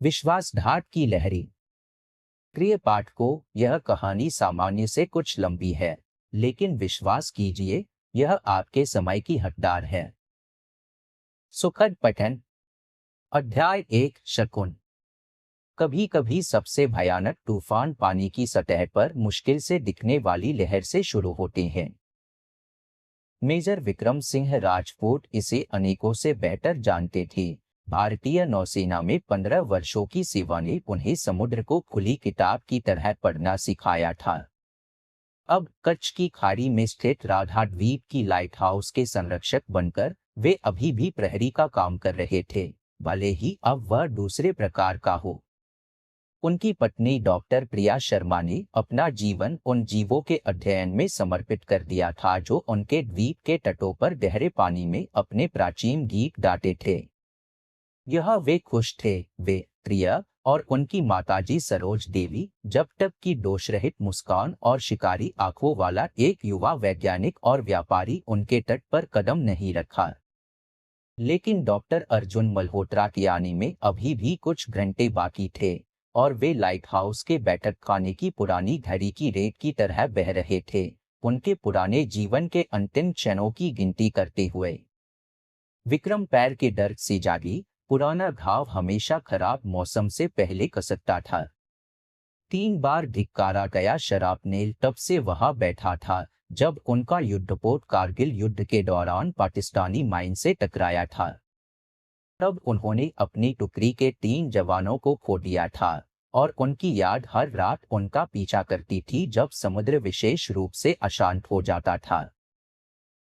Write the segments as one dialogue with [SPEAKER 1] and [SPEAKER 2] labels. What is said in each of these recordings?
[SPEAKER 1] विश्वासघात की लहरी। प्रिय पाठकों, यह कहानी सामान्य से कुछ लंबी है, लेकिन विश्वास कीजिए, यह आपके समय की हकदार है। सुखद पठन। अध्याय 1। शकुन। कभी कभी सबसे भयानक तूफान पानी की सतह पर मुश्किल से दिखने वाली लहर से शुरू होते हैं। मेजर विक्रम सिंह राजपूत इसे अनेकों से बेहतर जानते थे। भारतीय नौसेना में 15 वर्षों की सेवा ने उन्हें समुद्र को खुली किताब की तरह पढ़ना सिखाया था। अब कच्छ की खाड़ी में स्थित राधा द्वीप की लाइट हाउस के संरक्षक बनकर वे अभी भी प्रहरी का काम कर रहे थे, भले ही अब वह दूसरे प्रकार का हो। उनकी पत्नी डॉक्टर प्रिया शर्मा ने अपना जीवन उन जीवों के अध्ययन में समर्पित कर दिया था जो उनके द्वीप के तटों पर गहरे पानी में अपने प्राचीन गीत गाते थे। यह वे खुश थे, वे प्रिया और उनकी माताजी सरोज देवी, जब तक कि दोषरहित मुस्कान और शिकारी आंखों वाला एक युवा वैज्ञानिक और व्यापारी उनके तट पर कदम नहीं रखा। लेकिन डॉक्टर अर्जुन मल्होत्रा के आने में अभी भी कुछ घंटे बाकी थे और वे लाइट हाउस के बैठक खाने की पुरानी घड़ी की रेत की तरह बह रहे थे, उनके पुराने जीवन के अंतिम क्षणों की गिनती करते हुए। विक्रम पैर के दर्द से जागी। पुराना घाव हमेशा खराब मौसम से पहले कसकता था। 3 बार धिक्कारा गया शराबनेल तब से वहां बैठा था जब उनका युद्धपोत कारगिल युद्ध के दौरान पाकिस्तानी माइन से टकराया था। तब उन्होंने अपनी टुकड़ी के 3 जवानों को खो दिया था और उनकी याद हर रात उनका पीछा करती थी जब समुद्र विशेष रूप से अशांत हो जाता था।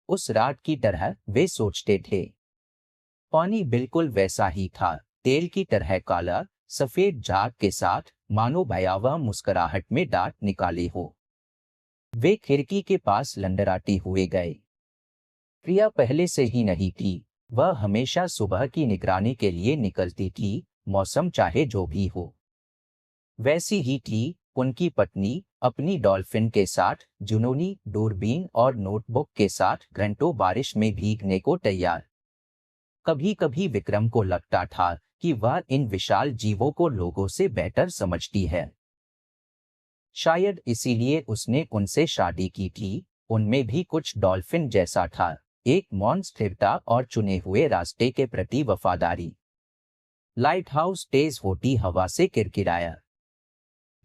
[SPEAKER 1] उस रात की तरह वे सोचते थे। पानी बिल्कुल वैसा ही था, तेल की तरह काला, सफेद झाग के साथ, मानो भयावह मुस्कुराहट में दांत निकाले हो। वे खिड़की के पास लंडराते हुए गए। प्रिया पहले से ही नहीं थी, वह हमेशा सुबह की निगरानी के लिए निकलती थी, मौसम चाहे जो भी हो। वैसी ही थी उनकी पत्नी, अपनी डॉल्फिन के साथ, जुनूनी दूरबीन और नोटबुक के साथ घंटों बारिश में भीगने को तैयार। कभी कभी विक्रम को लगता था कि वह इन विशाल जीवों को लोगों से बेहतर समझती है। शायद इसीलिए उसने उनसे शादी की थी। उनमें भी कुछ डॉल्फिन जैसा था, एक मौन स्थिरता और चुने हुए रास्ते के प्रति वफादारी। लाइट हाउस तेज होती हवा से किरकिराया।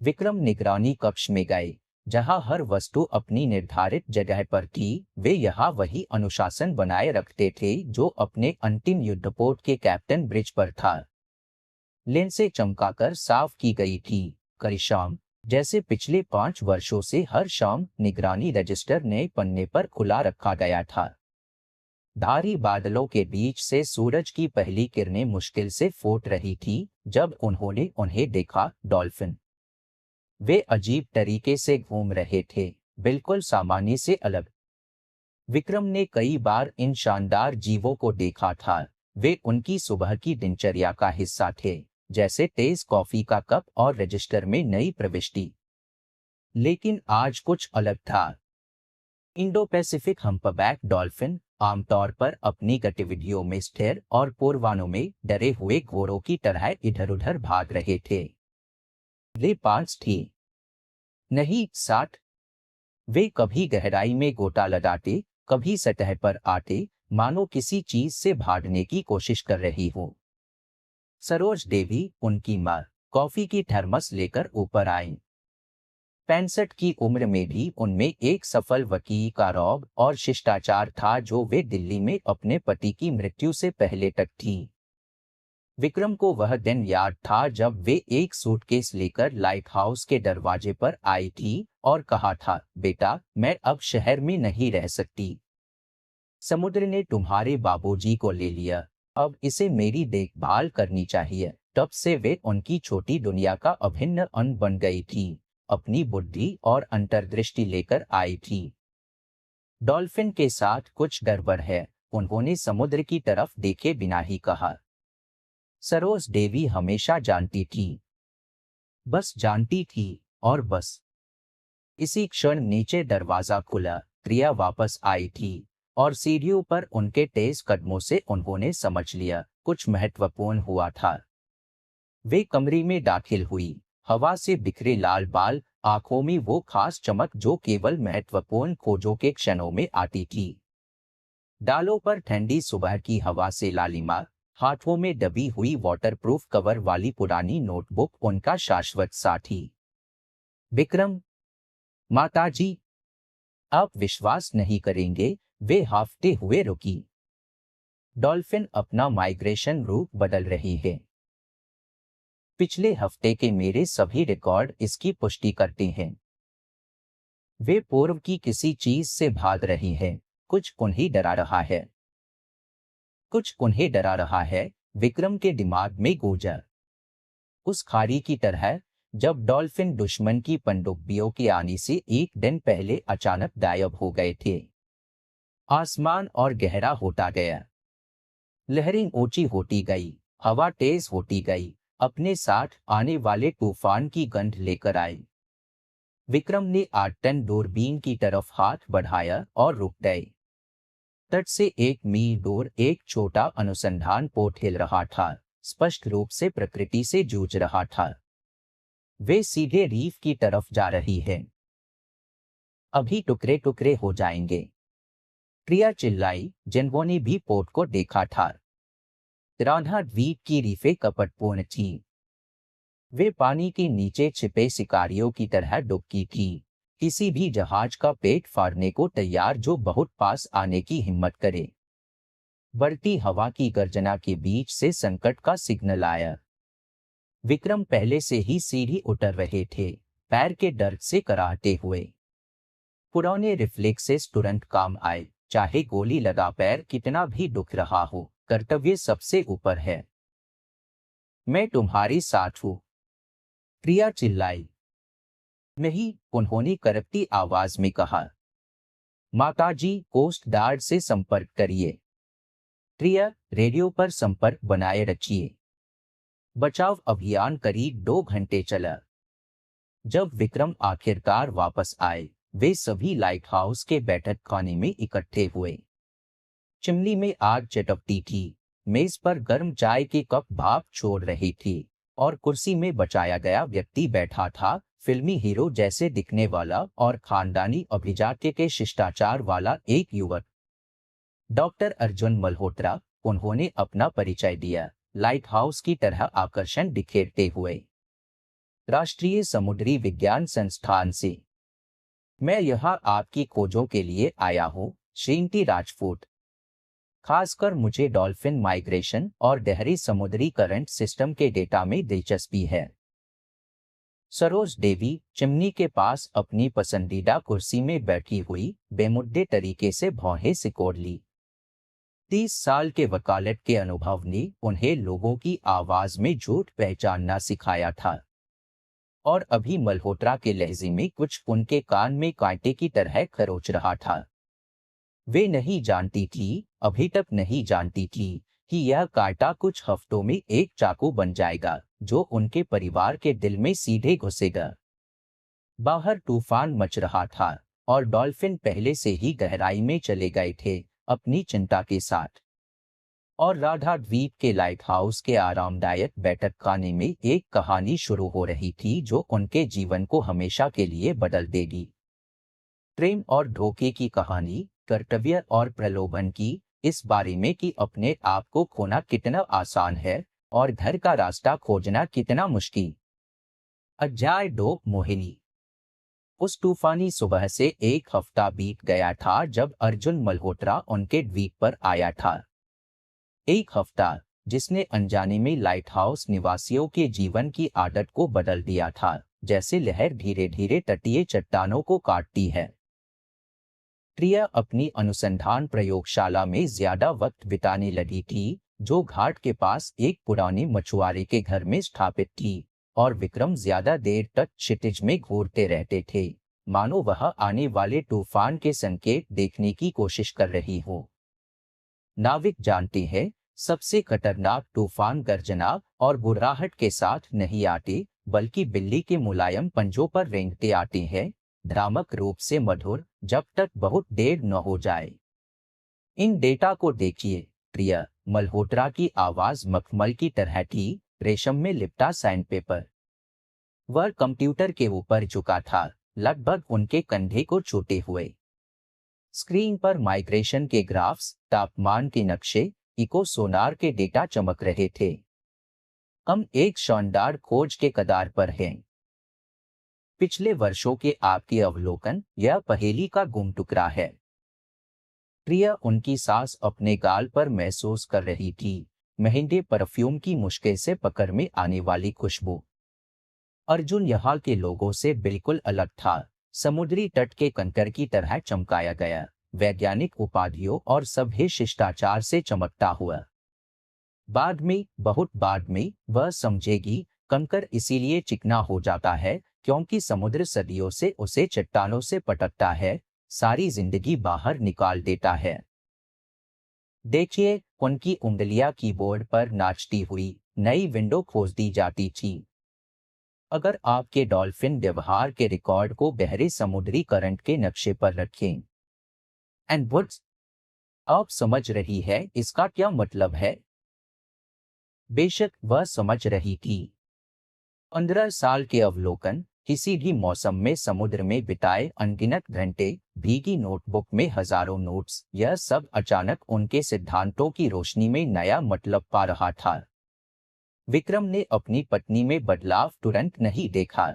[SPEAKER 1] विक्रम निगरानी कक्ष में गए, जहां हर वस्तु अपनी निर्धारित जगह पर थी। वे यहाँ वही अनुशासन बनाए रखते थे जो अपने अंतिम युद्धपोत के कैप्टन ब्रिज पर था। लेंसें चमकाकर साफ की गई थी, कई शाम, जैसे पिछले 5 वर्षों से हर शाम निगरानी रजिस्टर नए पन्ने पर खुला रखा गया था। भारी बादलों के बीच से सूरज की पहली किरणें मुश्किल से फूट रही थी जब उन्होंने उन्हें देखा। डॉल्फिन वे अजीब तरीके से घूम रहे थे, बिल्कुल सामान्य से अलग। विक्रम ने कई बार इन शानदार जीवों को देखा था। वे उनकी सुबह की दिनचर्या का हिस्सा थे, जैसे तेज कॉफी का कप और रजिस्टर में नई प्रविष्टि। लेकिन आज कुछ अलग था। इंडो पैसिफिक हम्पबैक डॉल्फिन आमतौर पर अपनी गतिविधियों में स्थिर और पूर्वानुमान में डरे हुए घोड़ों की तरह इधर उधर भाग रहे थे। वे 5 थी, नहीं 60। वे कभी गहराई में गोता लगाते, कभी सतह पर आते, मानो किसी चीज से भागने की कोशिश कर रही हो। सरोज देवी, उनकी मां, कॉफी की थर्मस लेकर ऊपर आई। 65 की उम्र में भी उनमें एक सफल वकील का रौब और शिष्टाचार था जो वे दिल्ली में अपने पति की मृत्यु से पहले तक थी। विक्रम को वह दिन याद था जब वे एक सूटकेस लेकर लाइट हाउस के दरवाजे पर आई थी और कहा था, बेटा, मैं अब शहर में नहीं रह सकती। समुद्र ने तुम्हारे बाबूजी को ले लिया, अब इसे मेरी देखभाल करनी चाहिए। तब से वे उनकी छोटी दुनिया का अभिन्न अंग बन गई थी, अपनी बुद्धि और अंतर्दृष्टि लेकर आई थी। डॉल्फिन के साथ कुछ गड़बड़ है, उन्होंने समुद्र की तरफ देखे बिना ही कहा। सरोज देवी हमेशा जानती थी, बस जानती थी और बस। इसी क्षण नीचे दरवाजा खुला, प्रिया वापस आई थी और सीढ़ियों पर उनके तेज कदमों से उन्होंने समझ लिया कुछ महत्वपूर्ण हुआ था। वे कमरे में दाखिल हुई। हवा से बिखरे लाल बाल, आंखों में वो खास चमक जो केवल महत्वपूर्ण खोजों के क्षणों में आती थी। डालों पर ठंडी सुबह की हवा से लालिमा, हाथों में दबी हुई वाटरप्रूफ कवर वाली पुरानी नोटबुक उनका शाश्वत साथी। विक्रम, माताजी, आप विश्वास नहीं करेंगे, वे हाफते हुए रुकी। डॉल्फिन अपना माइग्रेशन रूट बदल रही है। पिछले हफ्ते के मेरे सभी रिकॉर्ड इसकी पुष्टि करते हैं। वे पूर्व की किसी चीज से भाग रही है। कुछ उन्हें डरा रहा है। कुछ उन्हें डरा रहा है, विक्रम के दिमाग में गूंजा। उस खारी की तरह जब डॉल्फिन दुश्मन की पनडुब्बियों के आने से एक दिन पहले अचानक गायब हो गए थे। आसमान और गहरा होता गया। लहरें ऊंची होती गई, हवा तेज होती गई, अपने साथ आने वाले तूफान की गंध लेकर आई। विक्रम ने 8 टन दूरबीन की तरफ हाथ बढ़ाया और रुक गए। तट से 1 मील दूर एक छोटा अनुसंधान पोत हिल रहा था, स्पष्ट रूप से प्रकृति से जूझ रहा था। वे सीधे रीफ की तरफ जा रही है। अभी टुकड़े टुकड़े हो जाएंगे, प्रिया चिल्लाई, जिन्होंने भी पोत को देखा था। राधा द्वीप की रीफें कपटपूर्ण थी। वे पानी के नीचे छिपे शिकारियों की तरह डुबकी थी, किसी भी जहाज का पेट फाड़ने को तैयार जो बहुत पास आने की हिम्मत करे। बढ़ती हवा की गर्जना के बीच से संकट का सिग्नल आया। विक्रम पहले से ही सीढ़ी उतर रहे थे, पैर के दर्द से कराहते हुए। पुराने रिफ्लेक्सेस तुरंत काम आए, चाहे गोली लगा पैर कितना भी दुख रहा हो, कर्तव्य सबसे ऊपर है। मैं तुम्हारी साथ हूं, प्रिया चिल्लाई। नहीं, उन्होंने करपती आवाज में कहा। माताजी, कोस्ट गार्ड से संपर्क करिए। प्रिया, रेडियो पर संपर्क बनाए रखिए। बचाव अभियान करीब 2 घंटे चला। जब विक्रम आखिरकार वापस आए, वे सभी लाइट हाउस के बैठक खाने में इकट्ठे हुए। चिमनी में आग चटकती थी, मेज पर गर्म चाय के कप भाप छोड़ रही थी, और कुर्सी में बचाया गया व्यक्ति बैठा था, फिल्मी हीरो जैसे दिखने वाला और खानदानी अभिजात्य के शिष्टाचार वाला एक युवक। डॉक्टर अर्जुन मल्होत्रा, उन्होंने अपना परिचय दिया, लाइट हाउस की तरह आकर्षण बिखेरते हुए। राष्ट्रीय समुद्री विज्ञान संस्थान से। मैं यहाँ आपकी खोजों के लिए आया हूँ, श्रीमती राजपूत। खासकर मुझे डॉल्फिन माइग्रेशन और गहरी समुद्री करंट सिस्टम के डेटा में दिलचस्पी है। सरोज देवी, चिमनी के पास अपनी पसंदीदा कुर्सी में बैठी हुई, बेमुद्दे तरीके से भौहें सिकोड़ ली। 30 साल के वकालत के अनुभव ने उन्हें लोगों की आवाज में झूठ पहचानना सिखाया था। और अभी मल्होत्रा के लहजे में कुछ उनके कान में कांटे की तरह खरोच रहा था। वे नहीं जानती थी, अभी तक नहीं जानती थी, कि यह कांटा कुछ हफ्तों में एक चाकू बन जाएगा, जो उनके परिवार के दिल में सीधे घुसेगा। बाहर तूफान मच रहा था, और डॉल्फिन पहले से ही गहराई में चले गए थे, अपनी चिंता के साथ। और राधा द्वीप के लाइट हाउस के आरामदायक बैठक खाने में एक कहानी शुरू हो रही थी जो उनके जीवन को हमेशा के लिए बदल देगी। प्रेम और धोखे की कहानी, कर्तव्य और प्रलोभन की, इस बारे में कि अपने आप को खोना कितना आसान है और घर का रास्ता खोजना कितना मुश्किल। अध्याय 2, मोहिनी। उस तूफानी सुबह से 1 हफ्ता बीत गया था जब अर्जुन मल्होत्रा उनके द्वीप पर आया था। 1 हफ्ता जिसने अनजाने में लाइट हाउस निवासियों के जीवन की आदत को बदल दिया था, जैसे लहर धीरे धीरे तटीय चट्टानों को काटती है। प्रिया अपनी अनुसंधान प्रयोगशाला में ज्यादा वक्त बिताने लगी थी, जो घाट के पास एक पुराने मछुआरे के घर में स्थापित थी, और विक्रम ज्यादा देर तक क्षितिज में घूरते रहते थे, मानो वह आने वाले तूफान के संकेत देखने की कोशिश कर रही हो। नाविक जानते हैं, सबसे खतरनाक तूफान गर्जना और गुर्राहट के साथ नहीं आते, बल्कि बिल्ली के मुलायम पंजों पर रेंगते आते हैं, भ्रामक रूप से मधुर, जब तक बहुत देर न हो जाए। इन डेटा को देखिए, प्रिया। मल्होत्रा की आवाज मखमल की तरह थी, रेशम में लिपटा सैंडपेपर। वह कंप्यूटर के ऊपर झुका था, लगभग उनके कंधे को छूते हुए। स्क्रीन पर माइग्रेशन के ग्राफ्स, तापमान के नक्शे, इको सोनार के डेटा चमक रहे थे। हम एक शानदार खोज के कगार पर हैं। पिछले वर्षों के आपके अवलोकन यह पहेली का गुम टुकड़ा है। प्रिया उनकी सांस अपने गाल पर महसूस कर रही थी, महंगे परफ्यूम की मुश्किल से पकड़ में आने वाली खुशबू। अर्जुन यहाँ के लोगों से बिल्कुल अलग था, समुद्री तट के कंकर की तरह चमकाया गया, वैज्ञानिक उपाधियों और सभ्य शिष्टाचार से चमकता हुआ। बाद में, बहुत बाद में, वह समझेगी, कंकर इसीलिए चिकना हो जाता है क्योंकि समुद्र सदियों से उसे चट्टानों से पटकता है, सारी जिंदगी बाहर निकाल देता है। देखिए, उनकी उंगलियां कीबोर्ड पर नाचती हुई नई विंडो खोज दी जाती थी। अगर आपके डॉल्फिन व्यवहार के रिकॉर्ड को गहरे समुद्री करंट के नक्शे पर रखें। And what's? आप समझ रही है इसका क्या मतलब है? बेशक वह समझ रही थी। 15 साल के अवलोकन, किसी भी मौसम में समुद्र में बिताए अनगिनत घंटे, भीगी नोटबुक में हजारों नोट्स, यह सब अचानक उनके सिद्धांतों की रोशनी में नया मतलब पा रहा था। विक्रम ने अपनी पत्नी में बदलाव तुरंत नहीं देखा।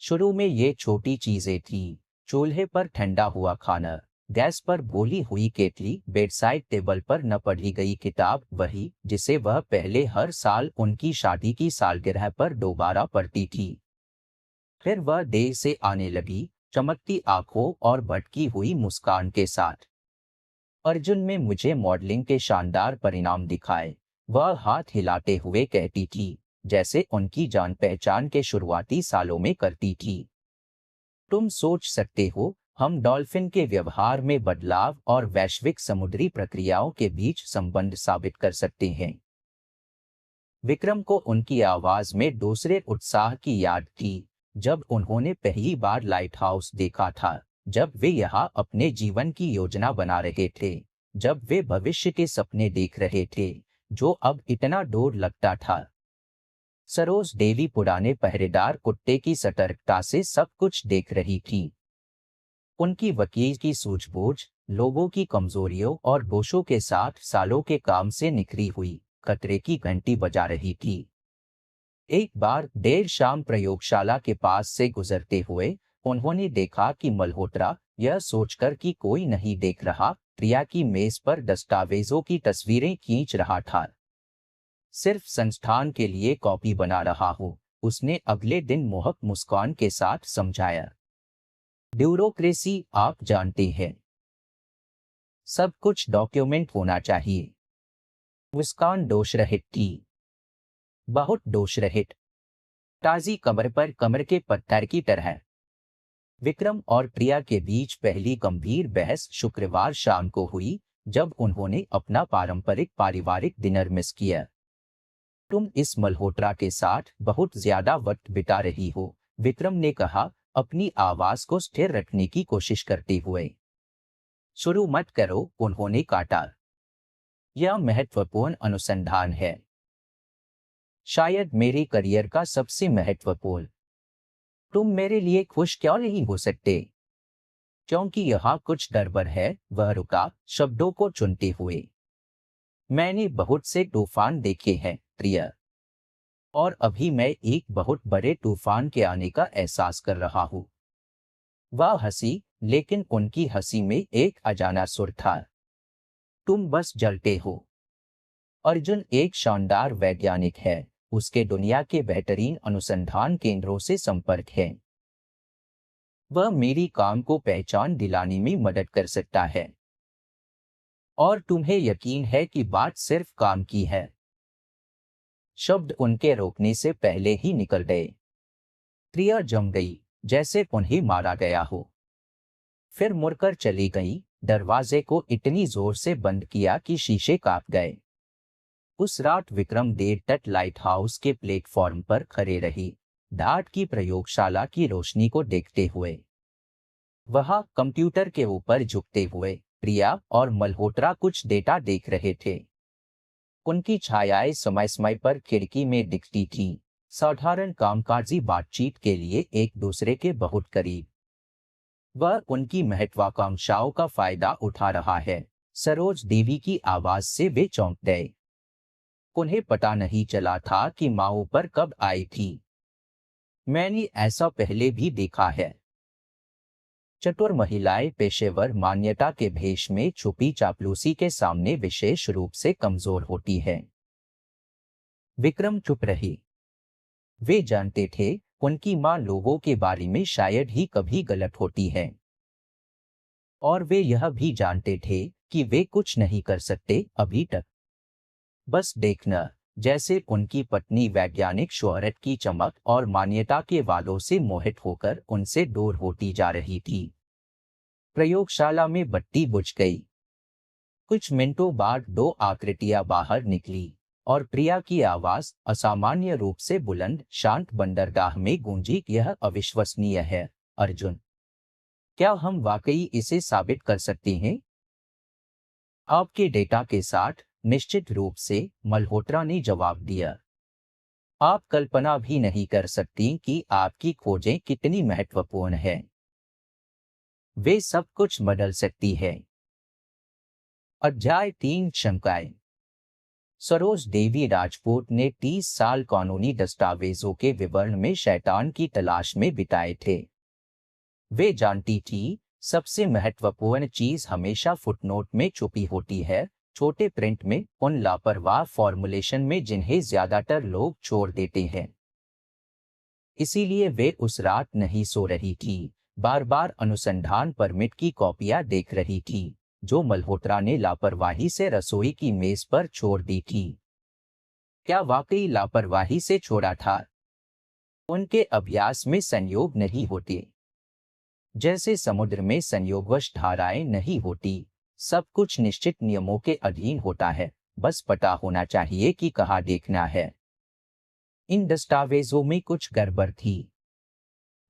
[SPEAKER 1] शुरू में ये छोटी चीजें थीं, चूल्हे पर ठंडा हुआ खाना, गैस पर बोली हुई केतली, बेडसाइड टेबल पर न पढ़ी गई किताब, वही जिसे वह पहले हर साल उनकी शादी की सालगिरह पर दोबारा पढ़ती थी। फिर वह देर से आने लगी, चमकती आंखों और भटकी हुई मुस्कान के साथ। अर्जुन में मुझे मॉडलिंग के शानदार परिणाम दिखाए, वह हाथ हिलाते हुए कहती थी, जैसे उनकी जान पहचान के शुरुआती सालों में करती थी। तुम सोच सकते हो, हम डॉल्फिन के व्यवहार में बदलाव और वैश्विक समुद्री प्रक्रियाओं के बीच संबंध साबित कर सकते हैं। विक्रम को उनकी आवाज में दूसरे उत्साह की याद थी, जब उन्होंने पहली बार लाइट हाउस देखा था, जब वे यहाँ अपने जीवन की योजना बना रहे थे, जब वे भविष्य के सपने देख रहे थे, जो अब इतना दूर लगता था। सरोज देवी पुराने पहरेदार कुत्ते की सतर्कता से सब कुछ देख रही थी। उनकी वकील की सूझबूझ, लोगों की कमजोरियों और दोषों के साथ सालों के काम से निखरी हुई, खतरे की घंटी बजा रही थी। एक बार देर शाम प्रयोगशाला के पास से गुजरते हुए उन्होंने देखा कि मल्होत्रा, यह सोचकर कि कोई नहीं देख रहा, प्रिया की मेज पर दस्तावेजों की तस्वीरें खींच रहा था। सिर्फ संस्थान के लिए कॉपी बना रहा हूँ, उसने अगले दिन मोहक मुस्कान के साथ समझाया। ब्यूरोक्रेसी, आप जानते हैं, सब कुछ डॉक्यूमेंट होना चाहिए। मुस्कान दोषरहित थी, बहुत दोषरहित, ताजी कमर पर कमर के पत्थर की तरह। विक्रम और प्रिया के बीच पहली गंभीर बहस शुक्रवार शाम को हुई, जब उन्होंने अपना पारंपरिक पारिवारिक डिनर मिस किया। तुम इस मल्होत्रा के साथ बहुत ज्यादा वक्त बिता रही हो, विक्रम ने कहा, अपनी आवाज को स्थिर रखने की कोशिश करते हुए। शुरू मत करो, उन्होंने काटा। यह महत्वपूर्ण अनुसंधान है, शायद मेरे करियर का सबसे महत्वपूर्ण। तुम मेरे लिए खुश क्यों नहीं हो सकते? क्योंकि यहाँ कुछ गड़बड़ है, वह रुका, शब्दों को चुनते हुए। मैंने बहुत से तूफान देखे हैं, प्रिया, और अभी मैं एक बहुत बड़े तूफान के आने का एहसास कर रहा हूँ। वह हंसी, लेकिन उनकी हंसी में एक अजाना सुर था। तुम बस जलते हो। अर्जुन एक शानदार वैज्ञानिक है, उसके दुनिया के बेहतरीन अनुसंधान केंद्रों से संपर्क है। वह मेरी काम को पहचान दिलाने में मदद कर सकता है। और तुम्हें यकीन है कि बात सिर्फ काम की है? शब्द उनके रोकने से पहले ही निकल गए। प्रिया जम गई, जैसे उन्हें मारा गया हो। फिर मुड़कर चली गई, दरवाजे को इतनी जोर से बंद किया कि शीशे कांप गए। उस रात विक्रम देर तक लाइट हाउस के प्लेटफॉर्म पर खड़े रही, डार्ट की प्रयोगशाला की रोशनी को देखते हुए। वहां कंप्यूटर के ऊपर झुकते हुए प्रिया और मल्होत्रा कुछ डेटा देख रहे थे। उनकी छायाएं समय समय पर खिड़की में दिखती थी, साधारण कामकाजी बातचीत के लिए एक दूसरे के बहुत करीब। वह उनकी महत्वाकांक्षाओं का फायदा उठा रहा है। सरोज देवी की आवाज से वे चौंक गए। उन्हें पता नहीं चला था कि माँ ऊपर कब आई थी। मैंने ऐसा पहले भी देखा है। चतुर महिलाएं पेशेवर मान्यता के भेष में छुपी चापलूसी के सामने विशेष रूप से कमजोर होती है। विक्रम चुप रही। वे जानते थे उनकी मां लोगों के बारे में शायद ही कभी गलत होती है, और वे यह भी जानते थे कि वे कुछ नहीं कर सकते अभी तक। बस देखना, जैसे उनकी पत्नी वैज्ञानिक शोहरत की चमक और मान्यता के वालों से मोहित होकर उनसे दूर होती जा रही थी। प्रयोगशाला में बत्ती बुझ गई। कुछ मिनटों बाद दो आकृतियां बाहर निकली और प्रिया की आवाज असामान्य रूप से बुलंद शांत बंदरगाह में गूंजी। यह अविश्वसनीय है, अर्जुन। क्या हम वाकई इसे साबित कर सकते हैं? आपके डेटा के साथ निश्चित रूप से, मल्होत्रा ने जवाब दिया। आप कल्पना भी नहीं कर सकती कि आपकी खोजें कितनी महत्वपूर्ण हैं। वे सब कुछ बदल सकती है। अध्याय 3 शंकाएं। सरोज देवी राजपूत ने 30 साल कानूनी दस्तावेजों के विवरण में शैतान की तलाश में बिताए थे। वे जानती थी सबसे महत्वपूर्ण चीज हमेशा फुटनोट में छुपी होती है, छोटे प्रिंट में, उन लापरवाह फॉर्मुलेशन में जिन्हें ज्यादातर लोग छोड़ देते हैं। इसीलिए वे उस रात नहीं सो रही थी, बार बार अनुसंधान परमिट की कॉपियां देख रही थी, जो मल्होत्रा ने लापरवाही से रसोई की मेज पर छोड़ दी थी। क्या वाकई लापरवाही से छोड़ा था? उनके अभ्यास में संयोग नहीं होते, जैसे समुद्र में संयोगवश धाराएं नहीं होती। सब कुछ निश्चित नियमों के अधीन होता है, बस पता होना चाहिए कि कहाँ देखना है। इन दस्तावेजों में कुछ गड़बड़ थी।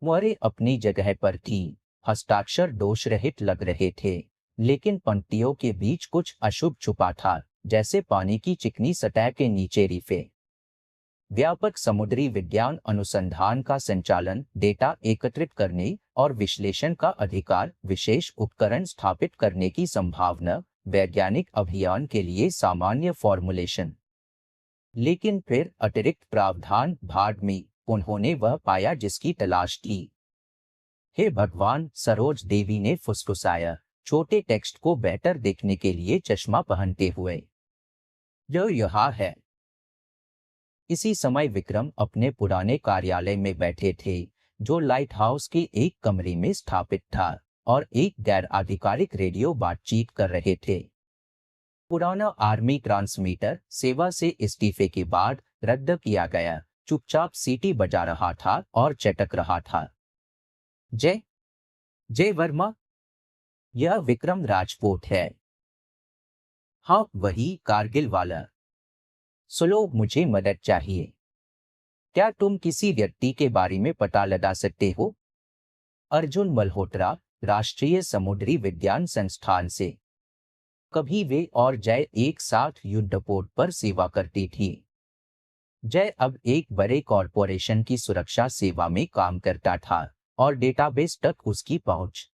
[SPEAKER 1] मोहरें अपनी जगह पर थी, हस्ताक्षर दोष रहित लग रहे थे, लेकिन पंक्तियों के बीच कुछ अशुभ छुपा था, जैसे पानी की चिकनी सतह के नीचे रिफे। व्यापक समुद्री विज्ञान अनुसंधान का संचालन, डेटा एकत्रित करने और विश्लेषण का अधिकार, विशेष उपकरण स्थापित करने की संभावना, वैज्ञानिक अभियान के लिए सामान्य फॉर्मुलेशन। लेकिन फिर अतिरिक्त प्रावधान भाग में उन्होंने वह पाया जिसकी तलाश थी। हे भगवान, सरोज देवी ने फुसफुसाया, छोटे टेक्स्ट को बेहतर देखने के लिए चश्मा पहनते हुए। जो यहाँ है। इसी समय विक्रम अपने पुराने कार्यालय में बैठे थे, जो लाइट हाउस के एक कमरे में स्थापित था, और एक गैर आधिकारिक रेडियो बातचीत कर रहे थे। पुराना आर्मी ट्रांसमीटर सेवा से इस्तीफे के बाद रद्द किया गया, चुपचाप सीटी बजा रहा था और चटक रहा था। जय जय वर्मा, यह विक्रम राजपूत है। हाँ, वही कारगिल वाला। सुनो, मुझे मदद चाहिए। क्या तुम किसी व्यक्ति के बारे में पता लगा सकते हो? अर्जुन मल्होत्रा, राष्ट्रीय समुद्री विज्ञान संस्थान से। कभी वे और जय एक साथ युद्धपोत पर सेवा करती थी। जय अब एक बड़े कॉरपोरेशन की सुरक्षा सेवा में काम करता था, और डेटाबेस तक उसकी पहुंच,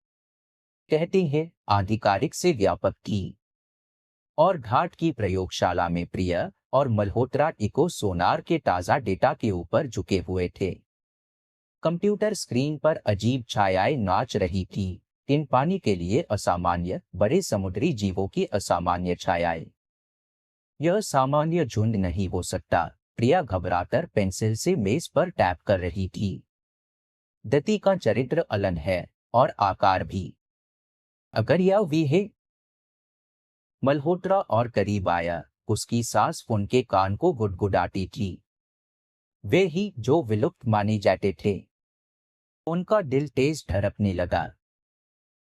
[SPEAKER 1] कहते हैं, आधिकारिक से व्यापक थी। और घाट की प्रयोगशाला में प्रिया और मल्होत्रा इको सोनार के ताजा डेटा के ऊपर झुके हुए थे। कंप्यूटर स्क्रीन पर अजीब छायाएं नाच रही थी, इन पानी के लिए असामान्य, बड़े समुद्री जीवों की असामान्य छायाएं। यह सामान्य झुंड नहीं हो सकता, प्रिया घबराकर पेंसिल से मेज पर टैप कर रही थी। दति का चरित्र अलग है, और आकार भी। अगर यह वी है? मल्होत्रा और करीब आया, उसकी सांस उनके कान को गुदगुदाती थी। वे ही जो विलुप्त माने जाते थे। उनका दिल तेज धड़कने लगा।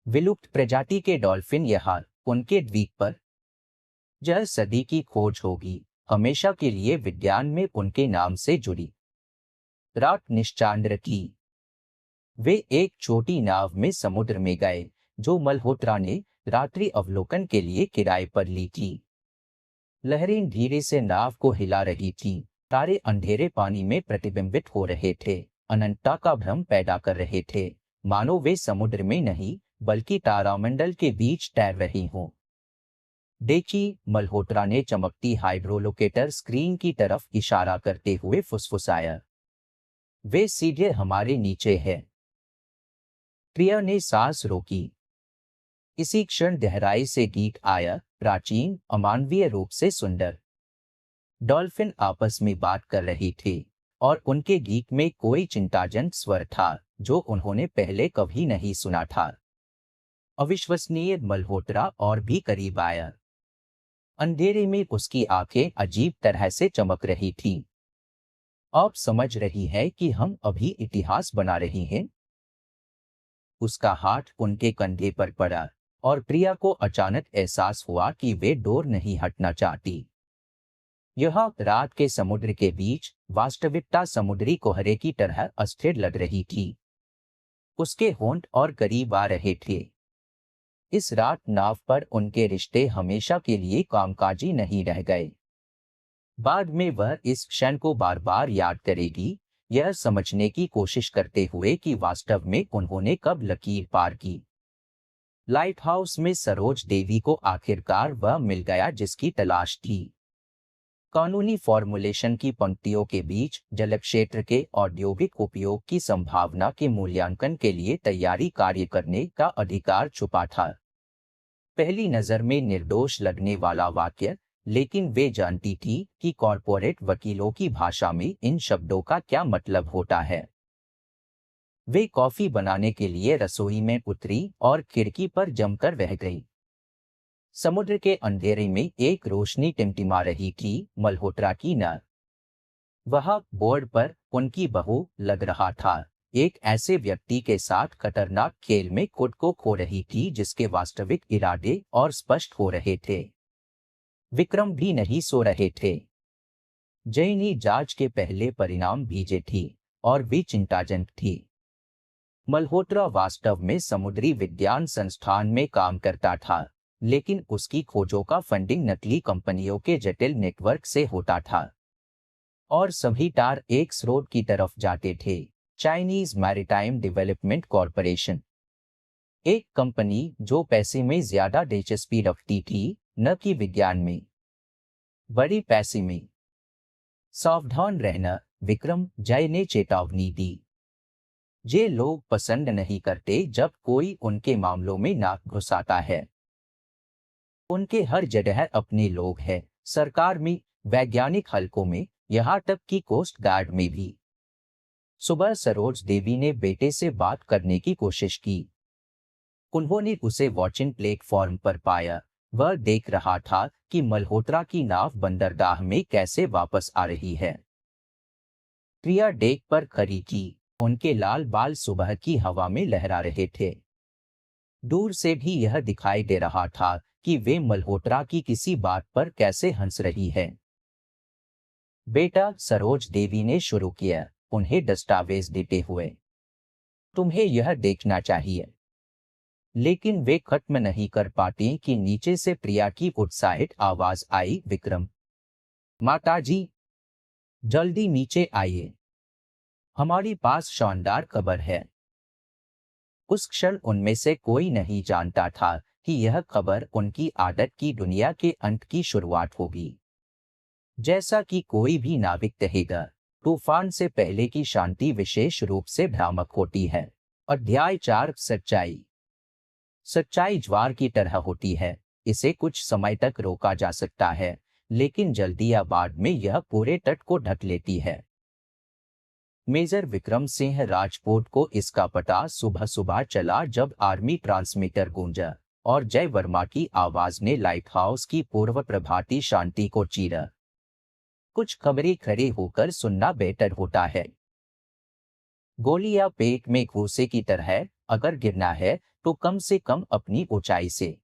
[SPEAKER 1] विलुप्त प्रजाति के डॉल्फिन यहाँ, उनके द्वीप पर। यह सदी की खोज होगी, हमेशा के लिए विज्ञान में उनके नाम से जुड़ी। रात निश्चांद्र थी। वे एक छोटी नाव में समुद्र में गए, जो मल्होत्रा ने रात्रि अवलोकन के लिए किराए पर ली थी। लहरें धीरे से नाव को हिला रही थीं। तारे अंधेरे पानी में प्रतिबिंबित हो रहे थे, अनंतता का भ्रम पैदा कर रहे थे, मानो वे समुद्र में नहीं बल्कि तारामंडल के बीच तैर रही हों। देखी, मल्होत्रा ने चमकती हाइड्रोलोकेटर स्क्रीन की तरफ इशारा करते हुए फुसफुसाया। वे सीधे हमारे नीचे है। प्रिया ने सांस रोकी। इसी क्षण गहराई से गीत आया, प्राचीन, अमानवीय रूप से सुंदर। डॉल्फिन आपस में बात कर रही थी और उनके गीत में कोई चिंताजनक स्वर था जो उन्होंने पहले कभी नहीं सुना था। अविश्वसनीय। मल्होत्रा और भी करीब आया। अंधेरे में उसकी आंखें अजीब तरह से चमक रही थीं। आप समझ रही है कि हम अभी इतिहास बना रहे हैं? उसका हाथ उनके कंधे पर पड़ा और प्रिया को अचानक एहसास हुआ कि वे दूर नहीं हटना चाहती। यह रात के समुद्र के बीच वास्तविकता समुद्री कोहरे की तरह अस्थिर लग रही थी। उसके होंठ और करीब आ रहे थे। इस रात नाव पर उनके रिश्ते हमेशा के लिए कामकाजी नहीं रह गए। बाद में वह इस क्षण को बार बार याद करेगी, यह समझने की कोशिश करते हुए कि वास्तव में उन्होंने कब लकीर पार की। लाइट हाउस में सरोज देवी को आखिरकार वह मिल गया जिसकी तलाश थी। कानूनी फॉर्मुलेशन की पंक्तियों के बीच जलक्षेत्र के औद्योगिक उपयोग की संभावना के मूल्यांकन के लिए तैयारी कार्य करने का अधिकार छुपा था। पहली नजर में निर्दोष लगने वाला वाक्य, लेकिन वे जानती थी कि कॉर्पोरेट वकीलों की भाषा में इन शब्दों का क्या मतलब होता है। वे कॉफी बनाने के लिए रसोई में उतरी और खिड़की पर जमकर बह गई। समुद्र के अंधेरे में एक रोशनी टिमटिमा रही थी, मल्होत्रा की न। वह बोर्ड पर उनकी बहू लग रहा था, एक ऐसे व्यक्ति के साथ खतरनाक खेल में खुद को खो रही थी जिसके वास्तविक इरादे और स्पष्ट हो रहे थे। विक्रम भी नहीं सो रहे थे। जयनी जांच के पहले परिणाम भेजे थी और वे चिंताजनक थी। मल्होत्रा वास्तव में समुद्री विज्ञान संस्थान में काम करता था, लेकिन उसकी खोजों का फंडिंग नकली कंपनियों के जटिल नेटवर्क से होता था और सभी तार एक स्रोत की तरफ जाते थे, चाइनीज मैरीटाइम डेवलपमेंट कॉरपोरेशन। एक कंपनी जो पैसे में ज्यादा दिलचस्पी रखती थी, न कि विज्ञान में। बड़े पैसे में। सावधान रहना, विक्रम, जय ने चेतावनी दी। ये लोग पसंद नहीं करते जब कोई उनके मामलों में नाक घुसाता है। उनके हर जगह अपने लोग हैं, सरकार में, वैज्ञानिक हलकों में, यहाँ तक कि कोस्ट गार्ड में भी। सुबह सरोज देवी ने बेटे से बात करने की कोशिश की। उन्होंने उसे वॉचिंग प्लेटफॉर्म पर पाया। वह देख रहा था कि मल्होत्रा की नाव बंदरगाह में कैसे वापस आ रही है। प्रिया डेक पर खड़ी थी, उनके लाल बाल सुबह की हवा में लहरा रहे थे। दूर से भी यह दिखाई दे रहा था कि वे मल्होत्रा की किसी बात पर कैसे हंस रही है। बेटा, सरोज देवी ने शुरू किया, उन्हें दस्तावेज देते हुए, तुम्हें यह देखना चाहिए। लेकिन वे खत्म नहीं कर पाते कि नीचे से प्रिया की उत्साहित आवाज आई, विक्रम, माताजी, जल्दी नीचे आइए, हमारे पास शानदार खबर है। उस क्षण उनमें से कोई नहीं जानता था कि यह खबर उनकी आदत की दुनिया के अंत की शुरुआत होगी। जैसा कि कोई भी नाविक कहेगा, तूफान से पहले की शांति विशेष रूप से भ्रामक होती है। अध्याय 4, सच्चाई। सच्चाई ज्वार की तरह होती है, इसे कुछ समय तक रोका जा सकता है, लेकिन जल्दी या बाद में यह पूरे तट को ढक लेती है। मेजर विक्रम सिंह राजपूत को इसका पता सुबह सुबह चला जब आर्मी ट्रांसमीटर गूंजा और जय वर्मा की आवाज ने लाइट हाउस की पूर्व प्रभाती शांति को चीरा। कुछ खबरें खड़े होकर सुनना बेहतर होता है। गोली या पेट में घूसे की तरह, अगर गिरना है तो कम से कम अपनी ऊंचाई से।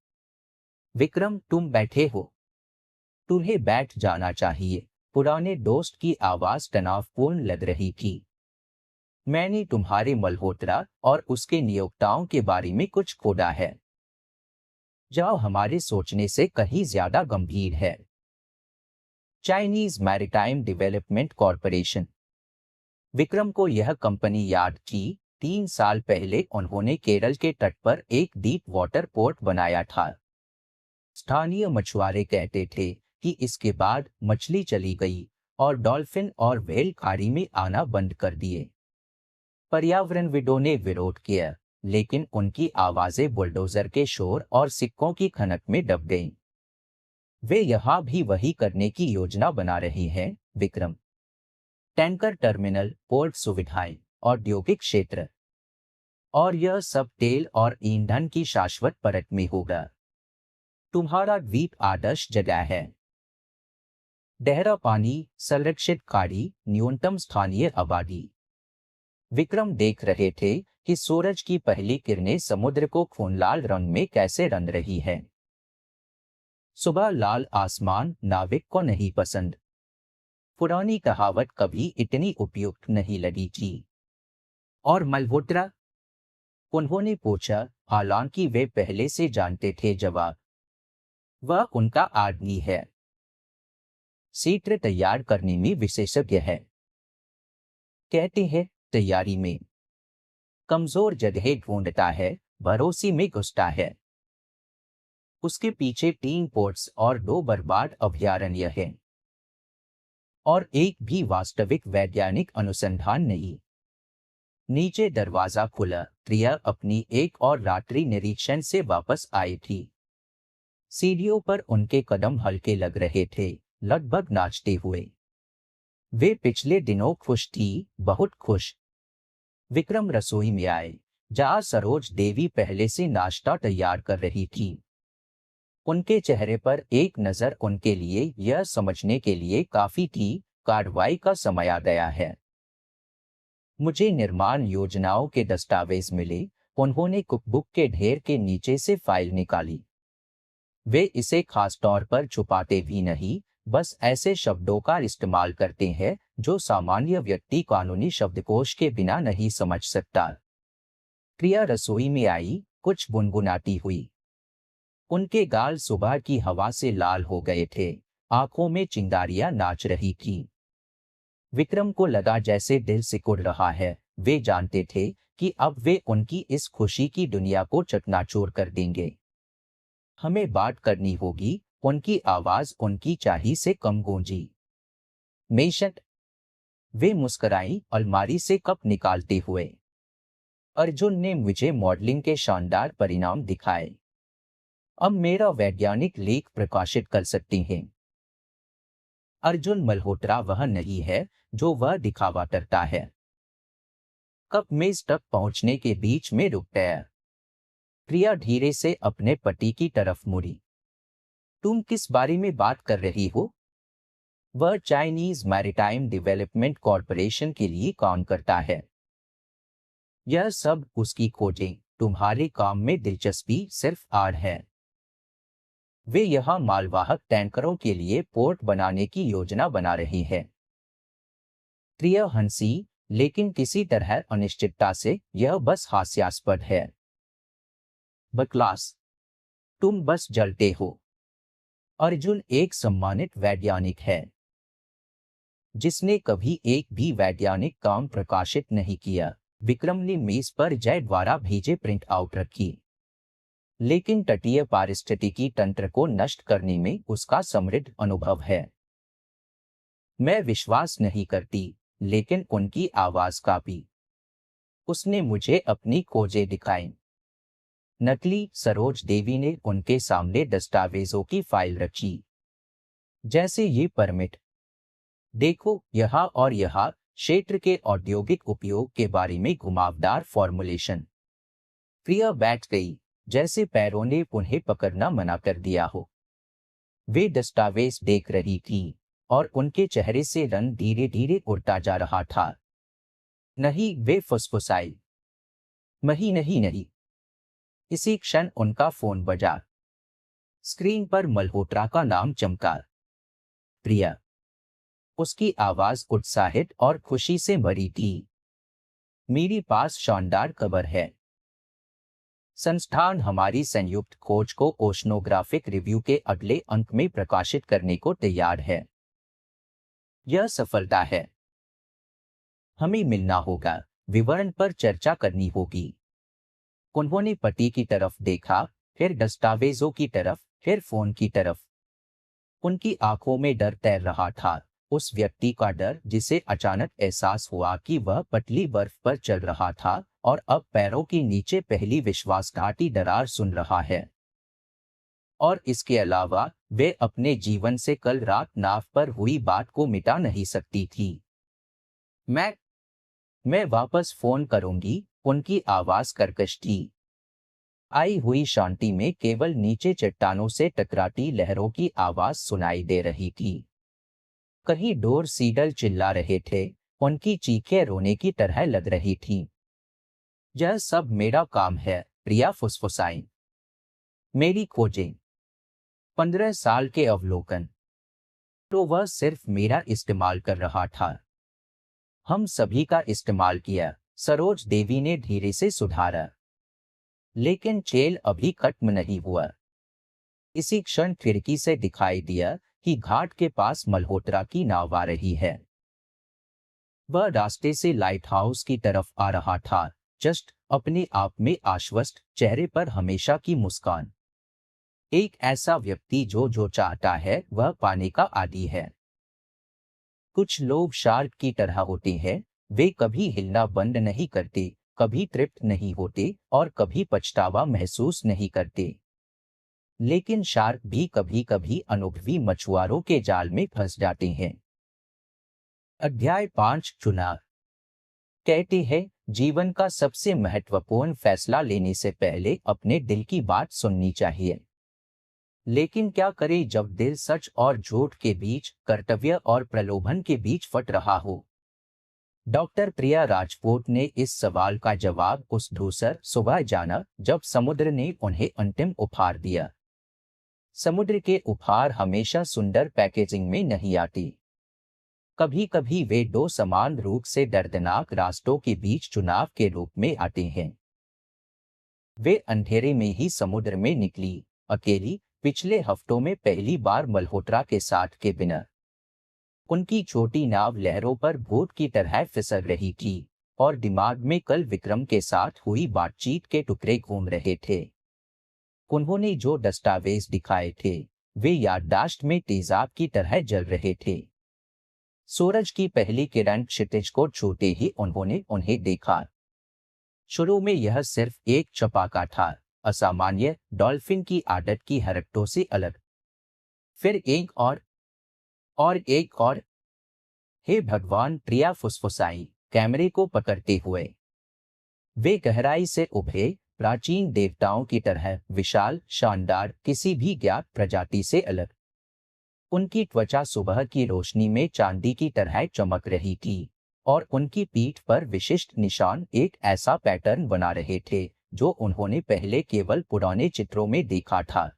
[SPEAKER 1] विक्रम, तुम बैठे हो। तुम्हें बैठ जाना चाहिए। पुराने दोस्त की आवाज तनावपूर्ण लग रही थी। मैंने तुम्हारे मल्होत्रा और उसके नियोक्ताओं के बारे में कुछ खोदा है, जो हमारे सोचने से कहीं ज्यादा गंभीर है। Chinese maritime development corporation. Vikram को यह कंपनी याद थी। 3 साल पहले उन्होंने केरल के तट पर एक डीप वाटर पोर्ट बनाया था। स्थानीय मछुआरे कहते थे कि इसके बाद मछली चली गई और डॉल्फिन और व्हेल खाड़ी में आना बंद कर दिए। पर्यावरणविदों ने विरोध किया, लेकिन उनकी आवाजें बुलडोजर के शोर और सिक्कों की खनक में दब गईं। वे यहाँ भी वही करने की योजना बना रही हैं। विक्रम टैंकर टर्मिनल, पोर्ट सुविधाएं, औद्योगिक क्षेत्र, और यह सब तेल और ईंधन की शाश्वत परत में होगा। तुम्हारा द्वीप आदर्श जगह है। गहरा पानी, संरक्षित खाड़ी, न्यूनतम स्थानीय आबादी। विक्रम देख रहे थे कि सूरज की पहली किरणें समुद्र को खूनलाल रंग में कैसे रंग रही है। सुबह लाल आसमान नाविक को नहीं पसंद। पुरानी कहावत कभी इतनी उपयुक्त नहीं लगी थी। और मल्होत्रा? उन्होंने पूछा, हालांकि वे पहले से जानते थे जवाब। वह उनका आदमी है। सीत्र तैयार करने में विशेषज्ञ है। कहते हैं तैयारी में कमजोर जगह ढूंढता है, भरोसे में घुसता है। उसके पीछे 3 पोर्ट्स और 2 बर्बाद अभयारण्य हैं, और एक भी वास्तविक वैज्ञानिक अनुसंधान नहीं। नीचे दरवाजा खुला। प्रिया अपनी एक और रात्रि निरीक्षण से वापस आई थी। सीढ़ियों पर उनके कदम हल्के लग रहे थे, लगभग नाचते हुए। वे पिछले दिनों खुश थी, बहुत खुश। विक्रम रसोई में आए, जहां सरोज देवी पहले से नाश्ता तैयार कर रही थी। उनके चेहरे पर एक नजर उनके लिए यह समझने के लिए काफी थी, कार्रवाई का समय आ गया है। मुझे निर्माण योजनाओं के दस्तावेज मिले। उन्होंने कुकबुक के ढेर के नीचे से फाइल निकाली। वे इसे खास तौर पर छुपाते भी नहीं, बस ऐसे शब्दों का इस्तेमाल करते हैं जो सामान्य व्यक्ति कानूनी शब्दकोश के बिना नहीं समझ सकता। प्रिया रसोई में आई, कुछ गुनगुनाती हुई। उनके गाल सुबह की हवा से लाल हो गए थे, आंखों में चिंगारियां नाच रही थी। विक्रम को लगा जैसे दिल सिकुड़ रहा है। वे जानते थे कि अब वे उनकी इस खुशी की दुनिया को चकनाचूर कर देंगे। हमें बात करनी होगी। उनकी आवाज उनकी चाही से कम गूंजी। मेशट? वे मुस्कुराई, अलमारी से कप निकालते हुए। अर्जुन ने मुझे मॉडलिंग के शानदार परिणाम दिखाए। अब मेरा वैज्ञानिक लेख प्रकाशित कर सकते हैं। अर्जुन मल्होत्रा वह नहीं है जो वह दिखावा करता है। कप मेज तक पहुंचने के बीच में रुक गया। प्रिया धीरे से अपने पति की तरफ मुड़ी। तुम किस बारे में बात कर रही हो? वह चाइनीज मैरीटाइम डेवलपमेंट कॉरपोरेशन के लिए काम करता है। यह सब उसकी खोजें। तुम्हारे काम में दिलचस्पी सिर्फ आड़ है। वे यहां मालवाहक टैंकरों के लिए पोर्ट बनाने की योजना बना रही है। प्रिया हंसी, लेकिन किसी तरह अनिश्चितता से। यह बस हास्यास्पद है। बकवास। तुम बस जलते हो। अर्जुन एक सम्मानित वैज्ञानिक है, जिसने कभी एक भी वैज्ञानिक काम प्रकाशित नहीं किया। विक्रम ने मेज पर जय द्वारा भेजे प्रिंट आउट रखी, लेकिन तटीय पारिस्थितिकी तंत्र को नष्ट करने में उसका समृद्ध अनुभव है। मैं विश्वास नहीं करती, लेकिन उनकी आवाज कांपी। उसने मुझे अपनी खोजें दिखाई। नकली। सरोज देवी ने उनके सामने दस्तावेजों की फाइल रखी। जैसे ये परमिट देखो, यहाँ और यहाँ क्षेत्र के औद्योगिक उपयोग के बारे में घुमावदार फॉर्मुलेशन। प्रिया बैठ गई, जैसे पैरों ने उन्हें पकड़ना मना कर दिया हो। वे दस्तावेज देख रही थी, और उनके चेहरे से रंग धीरे धीरे उड़ता जा रहा था। नहीं, वे फुसफुसाई। नहीं नहीं नहीं। इसी क्षण उनका फोन बजा। स्क्रीन पर मल्होत्रा का नाम चमका। प्रिया। उसकी आवाज उत्साहित और खुशी से भरी थी। मेरे पास शानदार खबर है। संस्थान हमारी संयुक्त खोज को ओशनोग्राफिक रिव्यू के अगले अंक में प्रकाशित करने को तैयार है। यह सफलता है। हमें मिलना होगा, विवरण पर चर्चा करनी होगी। उन्होंने पति की तरफ देखा, फिर दस्तावेजों की तरफ, फिर फोन की तरफ। उनकी आंखों में डर तैर रहा था, उस व्यक्ति का डर जिसे अचानक एहसास हुआ कि वह पतली बर्फ पर चल रहा था और अब पैरों के नीचे पहली विश्वासघाती दरार सुन रहा है। और इसके अलावा वे अपने जीवन से कल रात नाव पर हुई बात को मिटा नहीं सकती थी। मैं मैं वापस फोन करूंगी, उनकी आवाज कर्कश थी। आई हुई शांति में केवल नीचे चट्टानों से टकराती लहरों की आवाज सुनाई दे रही थी। कहीं डोर सीडल चिल्ला रहे थे, उनकी चीखें रोने की तरह लग रही थीं। यह सब मेरा काम है, प्रिया फुसफुसाई। मेरी खोजें। 15 साल के अवलोकन। तो वह सिर्फ मेरा इस्तेमाल कर रहा था। हम सभी का इस्तेमाल किया, सरोज देवी ने धीरे से सुधारा। लेकिन चेल अभी खत्म नहीं हुआ। इसी क्षण खिड़की से दिखाई दिया कि घाट के पास मल्होत्रा की नाव आ रही है। वह रास्ते से लाइट हाउस की तरफ आ रहा था, जस्ट अपने आप में आश्वस्त, चेहरे पर हमेशा की मुस्कान। एक ऐसा व्यक्ति जो चाहता है वह पाने का आदी है। कुछ लोग शार्क की तरह होते हैं, वे कभी हिलना बंद नहीं करते, कभी तृप्त नहीं होते और कभी पछतावा महसूस नहीं करते। लेकिन शार्क भी कभी कभी अनुभवी मछुआरों के जाल में फंस जाते हैं। अध्याय 5 चुनाव। कहते हैं, जीवन का सबसे महत्वपूर्ण फैसला लेने से पहले अपने दिल की बात सुननी चाहिए। लेकिन क्या करें जब दिल सच और झूठ के बीच, कर्तव्य और प्रलोभन के बीच फट रहा हो। डॉक्टर प्रिया राजपूत ने इस सवाल का जवाब उस धूसर सुबह जाना जब समुद्र ने उन्हें अंतिम उपहार दिया। समुद्र के उपहार हमेशा सुंदर पैकेजिंग में नहीं आती। कभी कभी वे दो समान रूप से दर्दनाक रास्तों के बीच चुनाव के रूप में आते हैं। वे अंधेरे में ही समुद्र में निकली, अकेली, पिछले हफ्तों में पहली बार मल्होत्रा के साथ के बिना। उनकी छोटी नाव लहरों पर भूत की तरह फिसल रही थी और दिमाग में कल विक्रम के साथ हुई बातचीत के टुकड़े घूम रहे थे। उन्होंने जो दस्तावेज दिखाए थे, वे याददाश्त में तेजाब की तरह जल रहे थे। सूरज की पहली किरण क्षितिज को छूते ही उन्होंने उन्हें देखा। शुरू में यह सिर्फ एक चपाका था, असामान्य, डॉल्फिन की आदत की हरकतों से अलग। फिर एक और। हे भगवान, प्रिया फुसफुसाई, कैमरे को पकड़ते हुए। वे गहराई से उभरे, प्राचीन देवताओं की तरह, विशाल, शानदार, किसी भी ज्ञात प्रजाति से अलग। उनकी त्वचा सुबह की रोशनी में चांदी की तरह चमक रही थी और उनकी पीठ पर विशिष्ट निशान एक ऐसा पैटर्न बना रहे थे जो उन्होंने पहले केवल पुराने चित्रों में देखा था।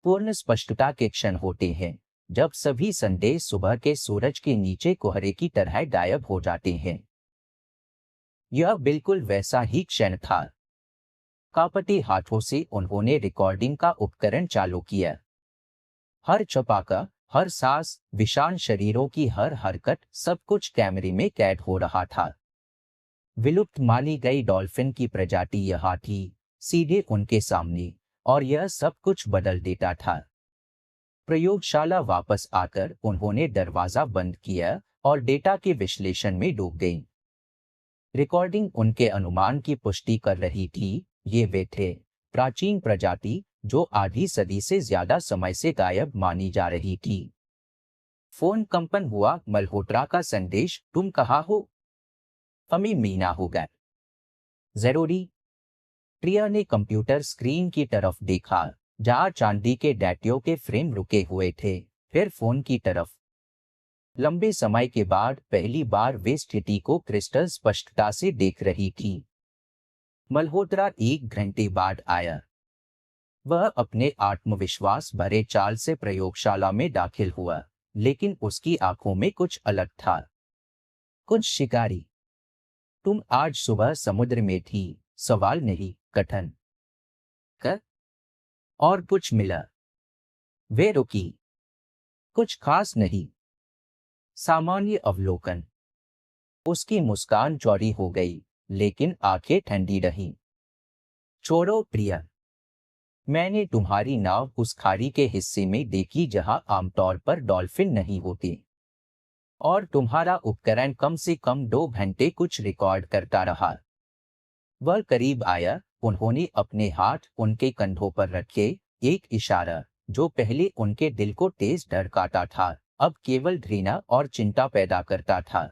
[SPEAKER 1] पूर्ण स्पष्टता के क्षण होते हैं जब सभी संदेश सुबह के सूरज के नीचे कोहरे की तरह गायब हो जाते हैं। यह बिल्कुल वैसा ही क्षण था। कांपते हाथों से उन्होंने रिकॉर्डिंग का उपकरण चालू किया। हर चपाका, हर सांस, विशाल शरीरों की हर हरकत, सब कुछ कैमरे में कैद हो रहा था। विलुप्त मानी गई डॉल्फिन की प्रजाति यहाँ थी, सीधे उनके सामने, और यह सब कुछ बदल देता था। प्रयोगशाला वापस आकर उन्होंने दरवाजा बंद किया और डेटा के विश्लेषण में डूब गई। रिकॉर्डिंग उनके अनुमान की पुष्टि कर रही थी, ये वे थे, प्राचीन प्रजाति जो आधी सदी से ज्यादा समय से गायब मानी जा रही थी। फोन कंपन हुआ, मल्होत्रा का संदेश, तुम कहाँ हो? हमें मीना होगा। जरूरी। प्रिया ने कंप्यूटर स्क्रीन की तरफ देखा, जहां चांदी के डैटियों के फ्रेम रुके हुए थे, फिर फोन की तरफ। लंबे समय के बाद पहली बार वे स्थिति को क्रिस्टल स्पष्टता से देख रही थी। मल्होत्रा 1 घंटे बाद आया। वह अपने आत्मविश्वास भरे चाल से प्रयोगशाला में दाखिल हुआ, लेकिन उसकी आंखों में कुछ अलग था। कुछ शिकारी। तुम आज सुबह समुद्र में थी? सवाल नहीं, कथन। क और कुछ मिला? वे रुकी। कुछ खास नहीं। सामान्य अवलोकन। उसकी मुस्कान चौड़ी हो गई, लेकिन आंखें ठंडी रहीं। छोड़ो प्रिया, मैंने तुम्हारी नाव उस खाड़ी के हिस्से में देखी जहां आमतौर पर डॉल्फिन नहीं होती, और तुम्हारा उपकरण कम से कम 2 घंटे कुछ रिकॉर्ड करता रहा। वह करीब आया, उन्होंने अपने हाथ उनके कंधों पर रखे, एक इशारा जो पहले उनके दिल को तेज धड़काता था, अब केवल घृणा और चिंता पैदा करता था।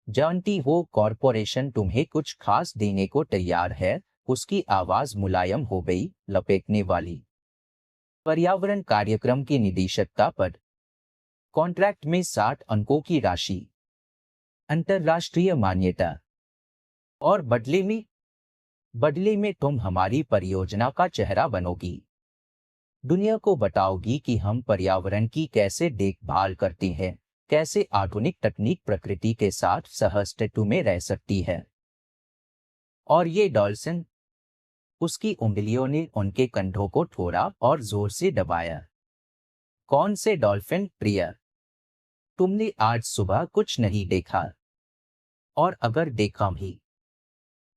[SPEAKER 1] जानती हो, कॉरपोरेशन तुम्हें कुछ खास देने को तैयार है। उसकी आवाज मुलायम हो गई, लपेटने वाली। पर्यावरण कार्यक्रम के निदेशक का पद, कॉन्ट्रैक्ट में 60 अंकों की राशि, अंतर्राष्ट्रीय मान्यता, और बदले में तुम हमारी परियोजना का चेहरा बनोगी। दुनिया को बताओगी कि हम पर्यावरण की कैसे देखभाल करते हैं, कैसे आधुनिक तकनीक प्रकृति के साथ सहअस्तित्व में रह सकती है। और ये डॉल्फिन, उसकी उंगलियों ने उनके कंधों को थोड़ा और जोर से दबाया। कौन से डॉल्फिन प्रिया? तुमने आज सुबह कुछ नहीं देखा? और अगर देखा भी,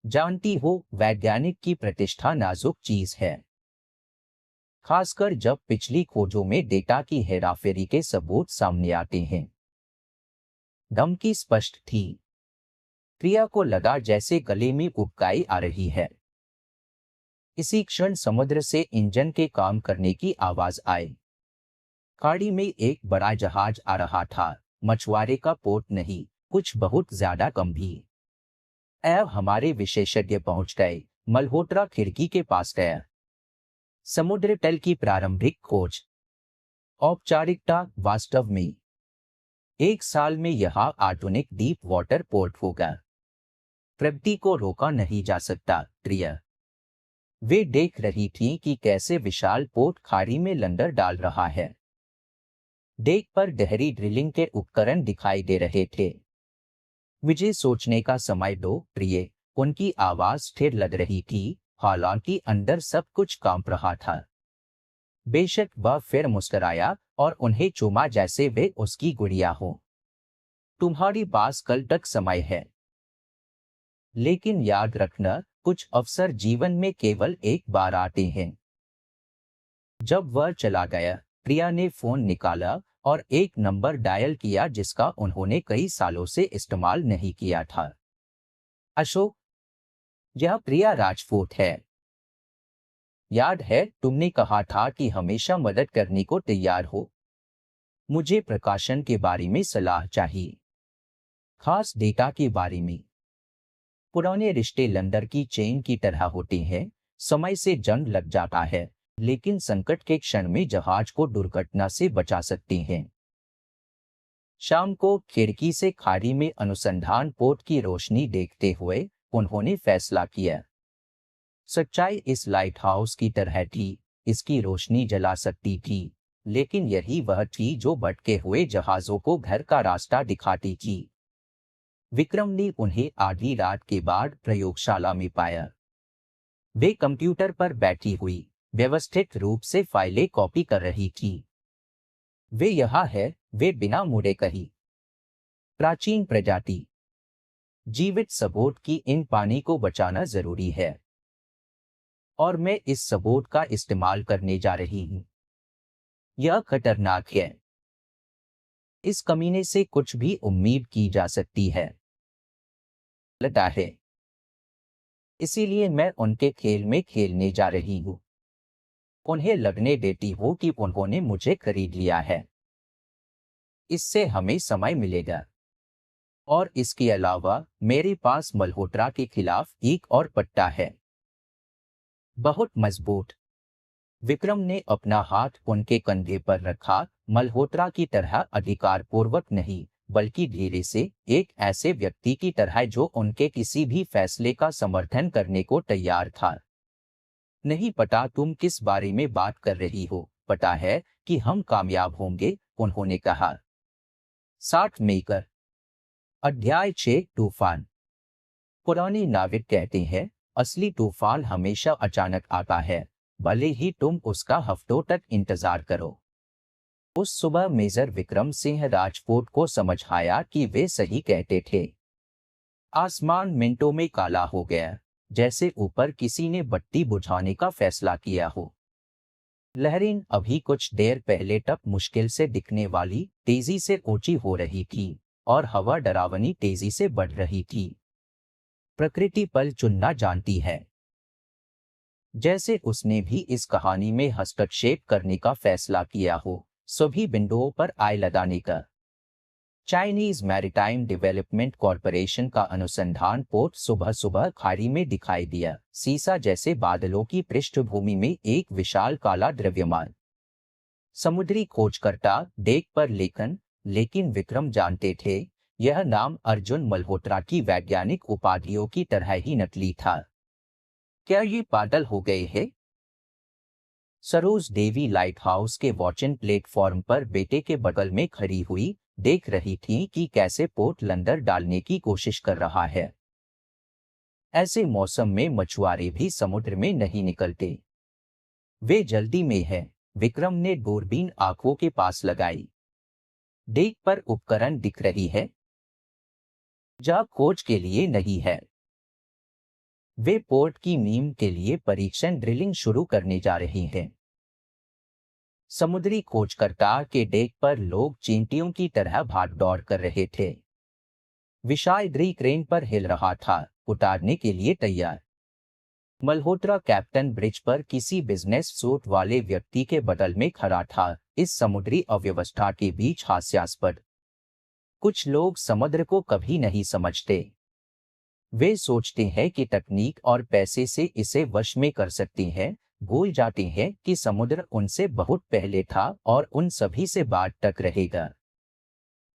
[SPEAKER 1] जानती हो, वैज्ञानिक की प्रतिष्ठा नाजुक चीज है, खासकर जब पिछली खोजों में डेटा की हेराफेरी के सबूत सामने आते हैं। धमकी स्पष्ट थी। प्रिया को लगा जैसे गले में उबकाई आ रही है। इसी क्षण समुद्र से इंजन के काम करने की आवाज आई। खाड़ी में एक बड़ा जहाज आ रहा था, मछुआरे का पोत नहीं, कुछ बहुत ज्यादा गंभीर। अब हमारे विशेषज्ञ पहुंच गए। मल्होत्रा खिड़की के पास गया। समुद्र तल की प्रारंभिक खोज। औपचारिकता, वास्तव में 1 साल में यह आधुनिक डीप वाटर पोर्ट होगा। प्रगति को रोका नहीं जा सकता प्रिया। वे देख रही थीं कि कैसे विशाल पोर्ट खाड़ी में लंगर डाल रहा है। डेक पर गहरी ड्रिलिंग के उपकरण दिखाई दे रहे थे। मुझे सोचने का समय दो प्रिय। उनकी आवाज स्थिर लग रही थी, हालांकि अंदर सब कुछ कांप रहा था। बेशक वह फिर मुस्कुराया और उन्हें चूमा जैसे वे उसकी गुड़िया हो। तुम्हारी पास कल तक समय है, लेकिन याद रखना, कुछ अवसर जीवन में केवल एक बार आते हैं। जब वह चला गया, प्रिया ने फोन निकाला और एक नंबर डायल किया जिसका उन्होंने कई सालों से इस्तेमाल नहीं किया था। अशोक, यह प्रिया राजपूत है। याद है तुमने कहा था कि हमेशा मदद करने को तैयार हो। मुझे प्रकाशन के बारे में सलाह चाहिए, खास डेटा के बारे में। पुराने रिश्ते लंदर की चेन की तरह होते हैं, समय से जंग लग जाता है, लेकिन संकट के क्षण में जहाज को दुर्घटना से बचा सकते हैं। शाम को खिड़की से खाड़ी में अनुसंधान पोत की रोशनी देखते हुए उन्होंने फैसला किया। सच्चाई इस लाइट हाउस की तरह थी, इसकी रोशनी जला सकती थी, लेकिन यही वह थी जो भटके हुए जहाजों को घर का रास्ता दिखाती थी। विक्रम ने उन्हें आधी रात के बाद प्रयोगशाला में पाया। वे कंप्यूटर पर बैठी हुई, व्यवस्थित रूप से फाइलें कॉपी कर रही थी। वे यहाँ है, वे बिना मुड़े कही। प्राचीन प्रजाति, जीवित सबूत की इन पानी को बचाना जरूरी है, और मैं इस सबूत का इस्तेमाल करने जा रही हूं। यह खतरनाक है। इस कमीने से कुछ भी उम्मीद की जा सकती है, लगता है। इसीलिए मैं उनके खेल में खेलने जा रही हूं। उन्हें लगने देती हो कि उन्होंने मुझे खरीद लिया है। इससे हमें समय मिलेगा। और इसके अलावा मेरे पास मल्होत्रा के खिलाफ एक और पट्टा है, बहुत मजबूत। विक्रम ने अपना हाथ उनके कंधे पर रखा, मल्होत्रा की तरह अधिकारपूर्वक नहीं, बल्कि धीरे से, एक ऐसे व्यक्ति की तरह जो उनके किसी भी फैसले का समर्थन करने को तैयार था। नहीं पता तुम किस बारे में बात कर रही हो, पता है कि हम कामयाब होंगे, उन्होंने कहा। 60 मेकर। अध्याय 6, तूफान। पुराने नाविक कहते हैं, असली तूफान हमेशा अचानक आता है, भले ही तुम उसका हफ्तों तक इंतजार करो। उस सुबह मेजर विक्रम सिंह राजपूत को समझ आया कि वे सही कहते थे। आसमान मिनटों में काला हो गया, जैसे ऊपर किसी ने बत्ती बुझाने का फैसला किया हो। लहरें अभी कुछ देर पहले तक मुश्किल से दिखने वाली तेजी से ऊंची हो रही थी और हवा डरावनी तेजी से बढ़ रही थी। प्रकृति पल चुनना जानती है। जैसे उसने भी इस कहानी में हस्तक्षेप करने का फैसला किया हो, सभी बिंदुओं पर आय लगाने का। चाइनीज मैरीटाइम डेवलपमेंट कॉरपोरेशन का अनुसंधान पोत सुबह सुबह खाड़ी में दिखाई दिया, सीसा जैसे बादलों की पृष्ठभूमि में एक विशाल काला द्रव्यमान। समुद्री खोजकर्ता देख पर लेकिन विक्रम जानते थे, यह नाम अर्जुन मल्होत्रा की वैज्ञानिक उपाधियों की तरह ही नकली था। क्या ये बादल हो गए हैं? सरोज देवी लाइट हाउस के वॉचिंग प्लेटफॉर्म पर बेटे के बगल में खड़ी हुई देख रही थी कि कैसे पोर्ट लंदर डालने की कोशिश कर रहा है। ऐसे मौसम में मछुआरे भी समुद्र में नहीं निकलते। वे जल्दी में है। विक्रम ने दूरबीन आंखों के पास लगाई। डेक पर उपकरण दिख रही है। जब खोज के लिए नहीं है। वे पोर्ट की नींव के लिए परीक्षण ड्रिलिंग शुरू करने जा रहे हैं। समुद्री खोजकर्ता के डेक पर लोग चींटियों की तरह भाग दौड़ कर रहे थे। विशाल ग्री क्रेन पर हिल रहा था, उतारने के लिए तैयार। मल्होत्रा कैप्टन ब्रिज पर किसी बिजनेस सूट वाले व्यक्ति के बगल में खड़ा था, इस समुद्री अव्यवस्था के बीच हास्यास्पद। कुछ लोग समुद्र को कभी नहीं समझते। वे सोचते हैं कि तकनीक और पैसे से इसे वश में कर सकते हैं, भूल जाते हैं कि समुद्र उनसे बहुत पहले था और उन सभी से बाद तक रहेगा।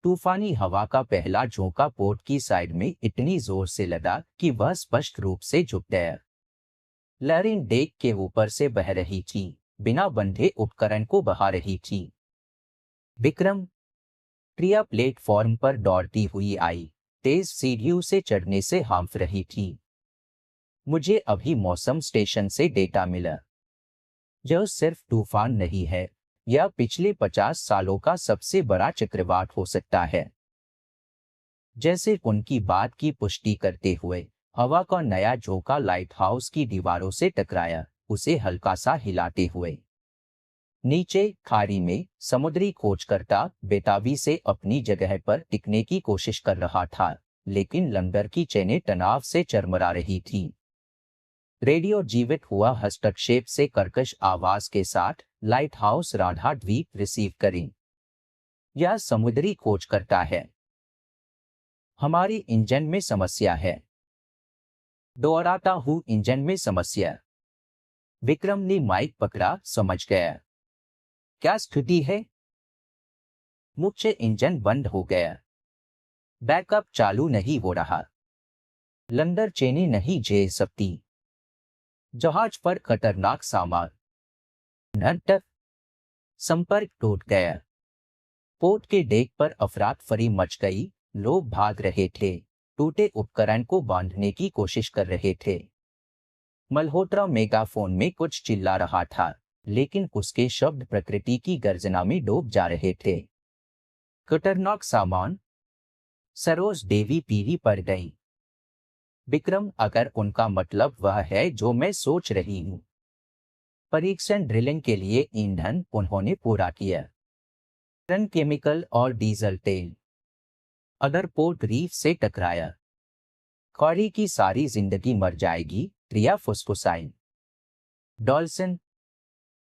[SPEAKER 1] तूफानी हवा का पहला झोंका पोर्ट की साइड में इतनी जोर से लगा कि वह स्पष्ट रूप से झुक गया। लहरें डेक के ऊपर से बह रही थी, बिना बंधे उपकरण को बहा रही थी। विक्रम प्रिया प्लेटफॉर्म पर दौड़ती हुई आई, तेज सीढ़ियों से चढ़ने से हांफ रही थी। मुझे अभी मौसम स्टेशन से डेटा मिला। यह सिर्फ तूफान नहीं है, यह पिछले 50 सालों का सबसे बड़ा चक्रवात हो सकता है। जैसे उनकी बात की पुष्टि करते हुए हवा का नया झोंका लाइट हाउस की दीवारों से टकराया, उसे हल्का सा हिलाते हुए। नीचे खाड़ी में समुद्री खोजकर्ता बेताबी से अपनी जगह पर टिकने की कोशिश कर रहा था, लेकिन लंगर की चेनें तनाव से चरमरा रही थी। रेडियो जीवित हुआ हस्तक्षेप से कर्कश आवाज के साथ, लाइट हाउस राधा द्वीप रिसीव करें। यह समुद्री खोजकर्ता है। हमारी इंजन में समस्या है। दोहराता हूं, इंजन में समस्या। विक्रम ने माइक पकड़ा, समझ गया। क्या स्थिति है? मुख्य इंजन बंद हो गया। बैकअप चालू नहीं हो रहा। लंदर चेनें नहीं झेल सकती। जहाज पर खतरनाक सामान। नट संपर्क टूट गया। पोर्ट के डेक पर अफरा-तफरी मच गई, लोग भाग रहे थे, टूटे उपकरण को बांधने की कोशिश कर रहे थे। मल्होत्रा मेगाफोन में कुछ चिल्ला रहा था, लेकिन उसके शब्द प्रकृति की गर्जना में डूब जा रहे थे। खतरनाक सामान। सरोज देवी पीढ़ी पड़ गई। विक्रम, अगर उनका मतलब वह है जो मैं सोच रही हूं। परीक्षण ड्रिलिंग के लिए ईंधन उन्होंने पूरा किया। रन केमिकल और डीजल तेल। अगर पोर्ट रीफ से टकराया, खाड़ी की सारी जिंदगी मर जाएगी, प्रिया फुसफुसाई। डॉल्सन।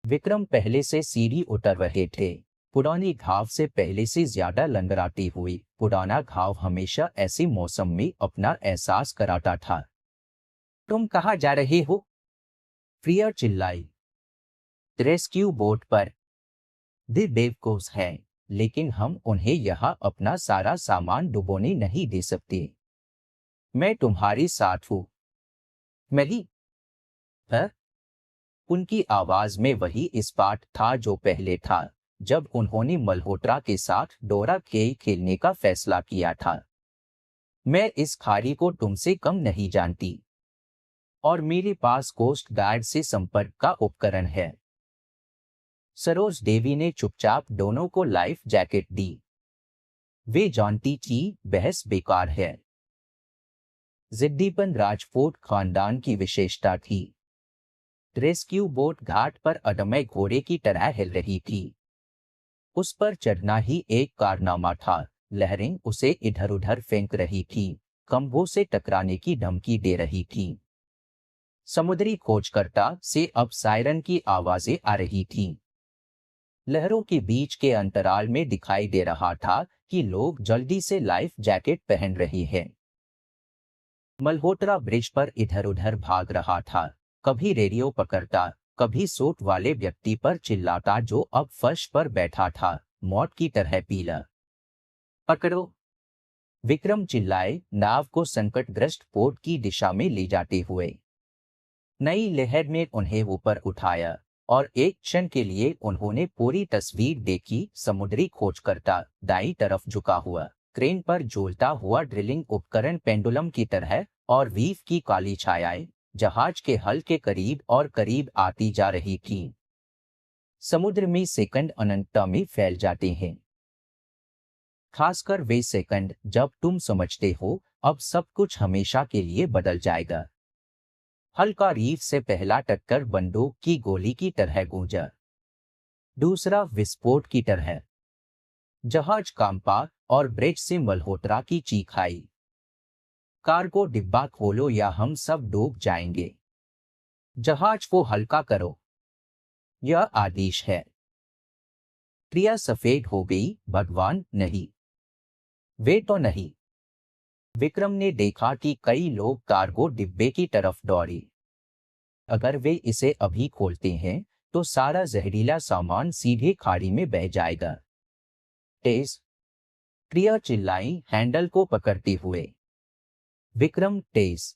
[SPEAKER 1] विक्रम पहले से सीढ़ी उतर रहे थे, पुरानी घाव से पहले से ज्यादा लंगड़ाती हुई। पुराना घाव हमेशा ऐसे मौसम में अपना एहसास कराता था। तुम कहाँ जा रहे हो? प्रिया चिल्लाई। रेस्क्यू बोट पर। वे बेवकूफ हैं, लेकिन हम उन्हें यहाँ अपना सारा सामान डुबोने नहीं दे सकते। मैं तुम्हारे साथ हूँ। मेरी है? उनकी आवाज में वही इस्पात था जो पहले था, जब उन्होंने मल्होत्रा के साथ डोरा खेलने का फैसला किया था। मैं इस खाड़ी को तुमसे कम नहीं जानती, और मेरे पास कोस्ट गार्ड से संपर्क का उपकरण है। सरोज देवी ने चुपचाप दोनों को लाइफ जैकेट दी। वे जानती थी बहस बेकार है। जिद्दीपन राजपूत खानदान की विशेषता थी। रेस्क्यू बोट घाट पर अदम्य घोड़े की तरह हिल रही थी। उस पर चढ़ना ही एक कारनामा था। लहरें उसे इधर उधर फेंक रही थी, खंभों से टकराने की धमकी दे रही थी। समुद्री खोजकर्ता से अब सायरन की आवाजें आ रही थीं। लहरों के बीच के अंतराल में दिखाई दे रहा था कि लोग जल्दी से लाइफ जैकेट पहन रहे हैं। मल्होत्रा ब्रिज पर इधर उधर भाग रहा था, कभी रेडियो पकड़ता, कभी सूट वाले व्यक्ति पर चिल्लाता जो अब फर्श पर बैठा था, मौत की तरह पीला। पकड़ो! विक्रम चिल्लाए, नाव को संकटग्रस्त पोर्ट की दिशा में ले जाते हुए। नई लहर ने उन्हें ऊपर उठाया और एक क्षण के लिए उन्होंने पूरी तस्वीर देखी। समुद्री खोजकर्ता दाईं तरफ झुका हुआ, क्रेन पर झूलता हुआ ड्रिलिंग उपकरण पेंडुलम की तरह, और वीव की काली छायाएं जहाज के हल के करीब और करीब आती जा रही थी। समुद्र में सेकंड अनंतता में फैल जाते हैं, खासकर वे सेकंड जब तुम समझते हो अब सब कुछ हमेशा के लिए बदल जाएगा। हल्का रीफ से पहला टक्कर बंदूक की गोली की तरह गूंजा, दूसरा विस्फोट की तरह। जहाज कांपा और ब्रिज से मल्होत्रा की चीख आई, कार्गो डिब्बा खोलो या हम सब डूब जाएंगे। जहाज को हल्का करो, यह आदेश है। प्रिया सफेद हो गई। भगवान नहीं, वे तो नहीं। विक्रम ने देखा कि कई लोग कार्गो डिब्बे की तरफ दौड़े। अगर वे इसे अभी खोलते हैं तो सारा जहरीला सामान सीधे खाड़ी में बह जाएगा। तेज! प्रिया चिल्लाई, हैंडल को पकड़ते हुए। विक्रम तेज!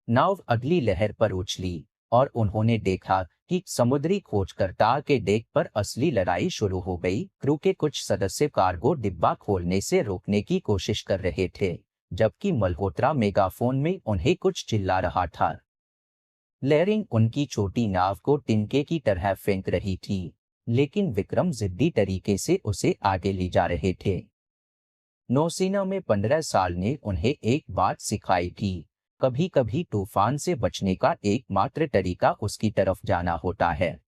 [SPEAKER 1] नाव अगली लहर पर उछली और उन्होंने देखा कि समुद्री खोजकर्ता के डेक पर असली लड़ाई शुरू हो गई। क्रू के कुछ सदस्य कार्गो डिब्बा खोलने से रोकने की कोशिश कर रहे थे, जबकि मल्होत्रा मेगाफोन में उन्हें कुछ चिल्ला रहा था। लहरें उनकी छोटी नाव को तिनके की तरह फेंक रही थी, लेकिन विक्रम जिद्दी तरीके से उसे आगे ले जा रहे थे। नौसेना में 15 साल ने उन्हें एक बात सिखाई थी, कभी कभी तूफान से बचने का एकमात्र तरीका उसकी तरफ जाना होता है।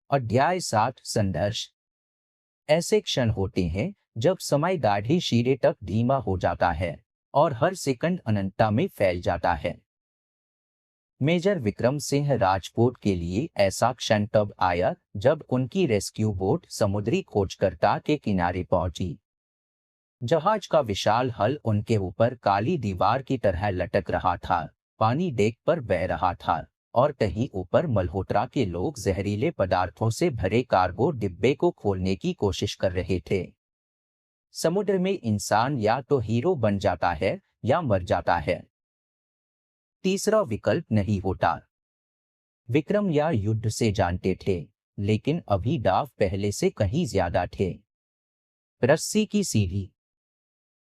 [SPEAKER 1] अध्याय 7 संघर्ष। ऐसे क्षण होते हैं जब समय दाढ़ी शीरे तक धीमा हो जाता है और हर सेकंड अनंतता में फैल जाता है। मेजर विक्रम सिंह राजपूत के लिए ऐसा क्षण तब आया जब उनकी रेस्क्यू बोट समुद्री खोजकर्ता के किनारे पहुंची। जहाज का विशाल हल उनके ऊपर काली दीवार की तरह लटक रहा था, पानी डेक पर बह रहा था और कहीं ऊपर मल्होत्रा के लोग जहरीले पदार्थों से भरे कार्गो डिब्बे को खोलने की कोशिश कर रहे थे। समुद्र में इंसान या तो हीरो बन जाता है या मर जाता है, तीसरा विकल्प नहीं होता। विक्रम या युद्ध से जानते थे, लेकिन अभी दाव पहले से कहीं ज्यादा थे। रस्सी की सीढ़ी।